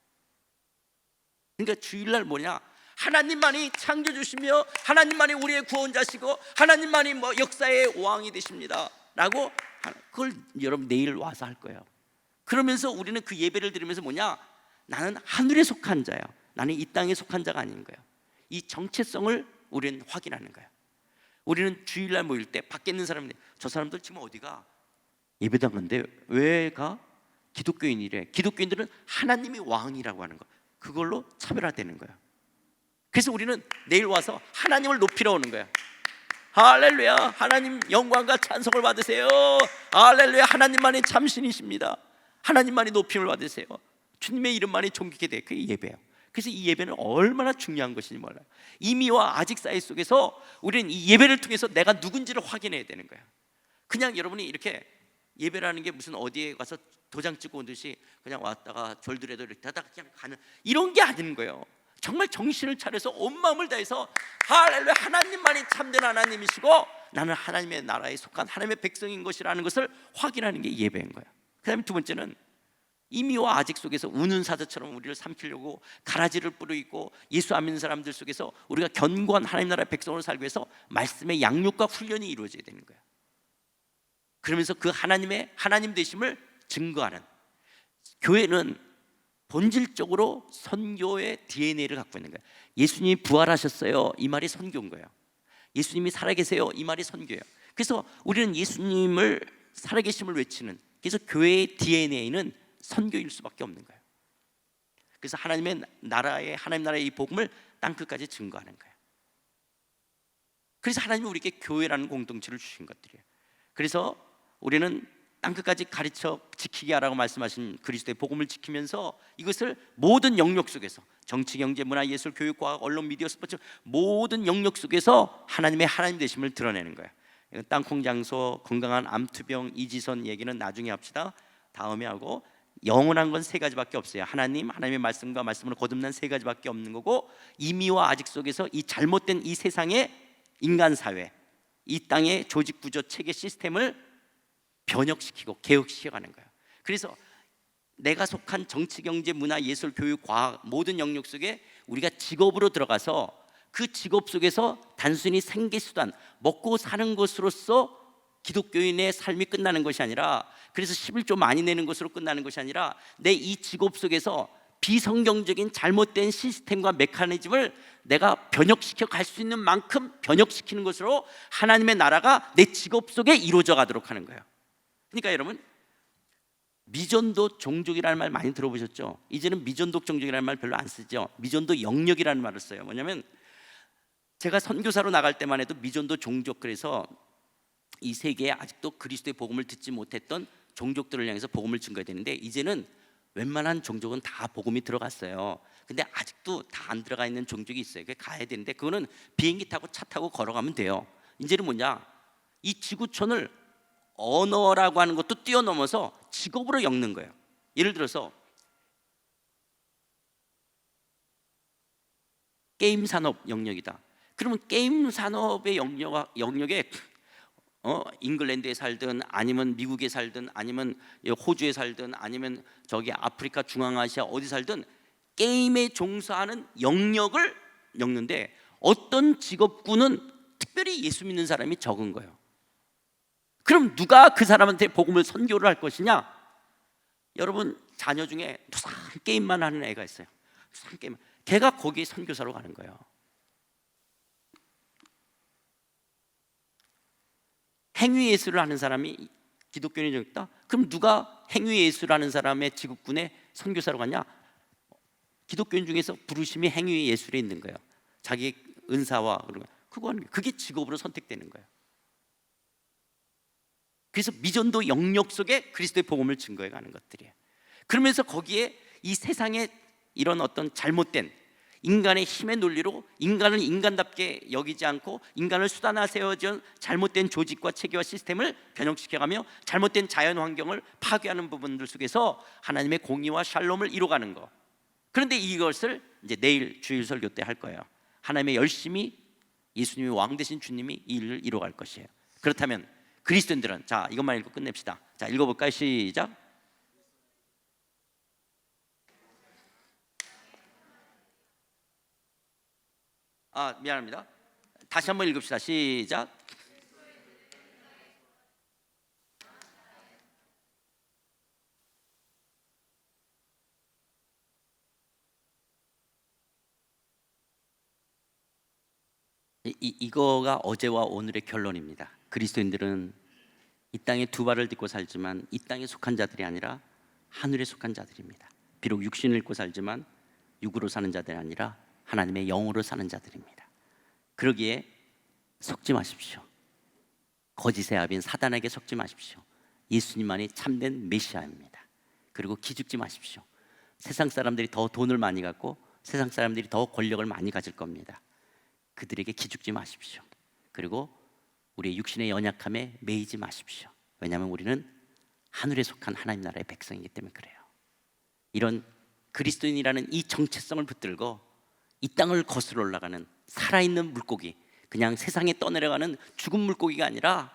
그러니까 주일날 뭐냐? 하나님만이 창조 주시며 하나님만이 우리의 구원자시고 하나님만이 뭐 역사의 왕이 되십니다 라고, 그걸 여러분 내일 와서 할 거예요. 그러면서 우리는 그 예배를 드리면서 뭐냐, 나는 하늘에 속한 자야, 나는 이 땅에 속한 자가 아닌 거예요. 이 정체성을 우리는 확인하는 거예요. 우리는 주일날 모일 때 밖에 있는 사람들, 저 사람들 지금 어디가? 예배당 간대. 왜 가? 기독교인이래. 기독교인들은 하나님이 왕이라고 하는 거, 그걸로 차별화되는 거예요. 그래서 우리는 내일 와서 하나님을 높이러 오는 거예요. 할렐루야, 하나님 영광과 찬송을 받으세요. 할렐루야, 하나님만이 참신이십니다. 하나님만이 높임을 받으세요. 주님의 이름만이 존귀게 돼. 그게 예배예요. 그래서 이 예배는 얼마나 중요한 것인지 몰라요. 이미와 아직 사이 속에서 우리는 이 예배를 통해서 내가 누군지를 확인해야 되는 거예요. 그냥 여러분이 이렇게 예배라는 게 무슨 어디에 가서 도장 찍고 온 듯이 그냥 왔다가 절들에도 이렇게 하다가 그냥 가는 이런 게 아닌 거예요. 정말 정신을 차려서 온 마음을 다해서 할렐루야, 하나님만이 참된 하나님이시고 나는 하나님의 나라에 속한 하나님의 백성인 것이라는 것을 확인하는 게 예배인 거예요. 그 다음에 두 번째는 이미와 아직 속에서 우는 사자처럼 우리를 삼키려고 가라지를 뿌리고 예수 안 믿는 사람들 속에서 우리가 견고한 하나님 나라의 백성으로 살기 위해서 말씀의 양육과 훈련이 이루어져야 되는 거예요. 그러면서 그 하나님의 하나님 되심을 증거하는, 교회는 본질적으로 선교의 DNA를 갖고 있는 거예요. 예수님이 부활하셨어요, 이 말이 선교인 거예요. 예수님이 살아계세요, 이 말이 선교예요. 그래서 우리는 예수님을 살아계심을 외치는, 그래서 교회의 DNA는 선교일 수밖에 없는 거예요. 그래서 하나님 나라의 이 복음을 땅끝까지 증거하는 거예요. 그래서 하나님이 우리에게 교회라는 공동체를 주신 것들이에요. 그래서 우리는 땅끝까지 가르쳐 지키게 하라고 말씀하신 그리스도의 복음을 지키면서 이것을 모든 영역 속에서, 정치, 경제, 문화, 예술, 교육, 과학, 언론, 미디어, 스포츠 모든 영역 속에서 하나님의 하나님 되심을 드러내는 거예요. 땅콩 장소, 건강한 암투병, 이지선 얘기는 나중에 합시다. 다음에 하고, 영원한 건 세 가지밖에 없어요. 하나님, 하나님의 말씀과 말씀으로 거듭난 세 가지밖에 없는 거고, 이미와 아직 속에서 이 잘못된 이 세상의 인간 사회, 이 땅의 조직 구조, 체계, 시스템을 변혁시키고 개혁시켜가는 거예요. 그래서 내가 속한 정치, 경제, 문화, 예술, 교육, 과학 모든 영역 속에 우리가 직업으로 들어가서 그 직업 속에서 단순히 생계수단, 먹고 사는 것으로서 기독교인의 삶이 끝나는 것이 아니라, 그래서 11조 많이 내는 것으로 끝나는 것이 아니라, 내 이 직업 속에서 비성경적인 잘못된 시스템과 메커니즘을 내가 변혁시켜 갈 수 있는 만큼 변혁시키는 것으로 하나님의 나라가 내 직업 속에 이루어져 가도록 하는 거예요. 그러니까 여러분, 미전도 종족이라는 말 많이 들어보셨죠? 이제는 미전도 종족이라는 말 별로 안 쓰죠. 미전도 영역이라는 말을 써요. 뭐냐면 제가 선교사로 나갈 때만 해도 미전도 종족, 그래서 이 세계에 아직도 그리스도의 복음을 듣지 못했던 종족들을 향해서 복음을 증거해야 되는데, 이제는 웬만한 종족은 다 복음이 들어갔어요. 근데 아직도 다 안 들어가 있는 종족이 있어요. 그게 가야 되는데 그거는 비행기 타고 차 타고 걸어가면 돼요. 이제는 뭐냐, 이 지구촌을 언어라고 하는 것도 뛰어넘어서 직업으로 엮는 거예요. 예를 들어서 게임 산업 영역이다. 그러면 게임 산업의 영역에 잉글랜드에 살든 아니면 미국에 살든 아니면 호주에 살든 아니면 저기 아프리카 중앙아시아 어디 살든 게임에 종사하는 영역을 엮는데, 어떤 직업군은 특별히 예수 믿는 사람이 적은 거예요. 그럼 누가 그 사람한테 복음을 선교를 할 것이냐? 여러분 자녀 중에 무슨 게임만 하는 애가 있어요. 무슨 게임, 걔가 거기에 선교사로 가는 거예요. 행위 예술을 하는 사람이 기독교인이 적다? 그럼 누가 행위 예술을 하는 사람의 직업군에 선교사로 가냐? 기독교인 중에서 부르심이 행위 예술에 있는 거예요. 자기 은사와 그게 직업으로 선택되는 거예요. 그래서 미전도 영역 속에 그리스도의 복음을 증거해 가는 것들이에요. 그러면서 거기에 이 세상의 이런 어떤 잘못된 인간의 힘의 논리로 인간을 인간답게 여기지 않고 인간을 수단화 세워진 잘못된 조직과 체계와 시스템을 변형시켜가며 잘못된 자연 환경을 파괴하는 부분들 속에서 하나님의 공의와 샬롬을 이루어가는 것. 그런데 이것을 이제 내일 주일 설교 때 할 거예요. 하나님의 열심히 예수님이 왕 되신 주님이 이 일을 이루어갈 것이에요. 그렇다면 그리스도인들은, 자 이것만 읽고 끝냅시다. 자 읽어볼까요? 시작. 미안합니다. 다시 한번 읽읍시다. 시작. 이거가 어제와 오늘의 결론입니다. 그리스도인들은 이 땅에 두 발을 딛고 살지만 이 땅에 속한 자들이 아니라 하늘에 속한 자들입니다. 비록 육신을 입고 살지만 육으로 사는 자들이 아니라 하나님의 영으로 사는 자들입니다. 그러기에 속지 마십시오. 거짓의 아비인 사단에게 속지 마십시오. 예수님만이 참된 메시아입니다. 그리고 기죽지 마십시오. 세상 사람들이 더 돈을 많이 갖고 세상 사람들이 더 권력을 많이 가질 겁니다. 그들에게 기죽지 마십시오. 그리고 우리의 육신의 연약함에 매이지 마십시오. 왜냐하면 우리는 하늘에 속한 하나님 나라의 백성이기 때문에 그래요. 이런 그리스도인이라는 이 정체성을 붙들고 이 땅을 거슬러 올라가는 살아있는 물고기, 그냥 세상에 떠내려가는 죽은 물고기가 아니라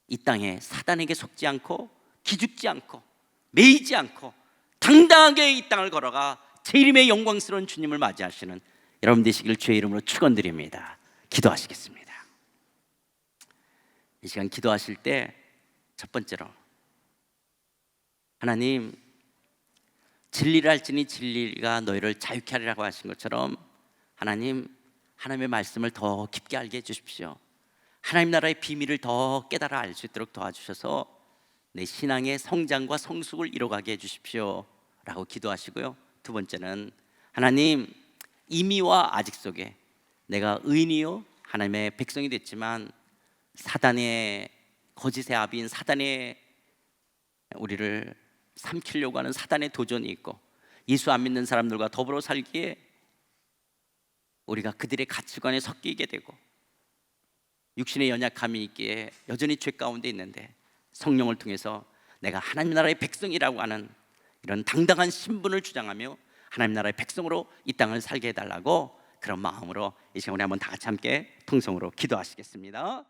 이 땅에 사단에게 속지 않고 기죽지 않고 매이지 않고 당당하게 이 땅을 걸어가 제 이름의 영광스러운 주님을 맞이하시는 여러분 되시길 주의 이름으로 축원드립니다. 기도하시겠습니다. 이 시간 기도하실 때 첫 번째로 하나님, 진리를 알지니 진리가 너희를 자유케 하리라고 하신 것처럼 하나님, 하나님의 말씀을 더 깊게 알게 해주십시오. 하나님 나라의 비밀을 더 깨달아 알 수 있도록 도와주셔서 내 신앙의 성장과 성숙을 이뤄가게 해주십시오 라고 기도하시고요. 두 번째는 하나님, 이미와 아직 속에 내가 의인이요 하나님의 백성이 됐지만 사단의 거짓의 아비인 사단의 우리를 삼키려고 하는 사단의 도전이 있고 예수 안 믿는 사람들과 더불어 살기에 우리가 그들의 가치관에 섞이게 되고 육신의 연약함이 있기에 여전히 죄 가운데 있는데 성령을 통해서 내가 하나님 나라의 백성이라고 하는 이런 당당한 신분을 주장하며 하나님 나라의 백성으로 이 땅을 살게 해달라고 그런 마음으로 이 시간 우리 한번 다 같이 함께 통성으로 기도하시겠습니다.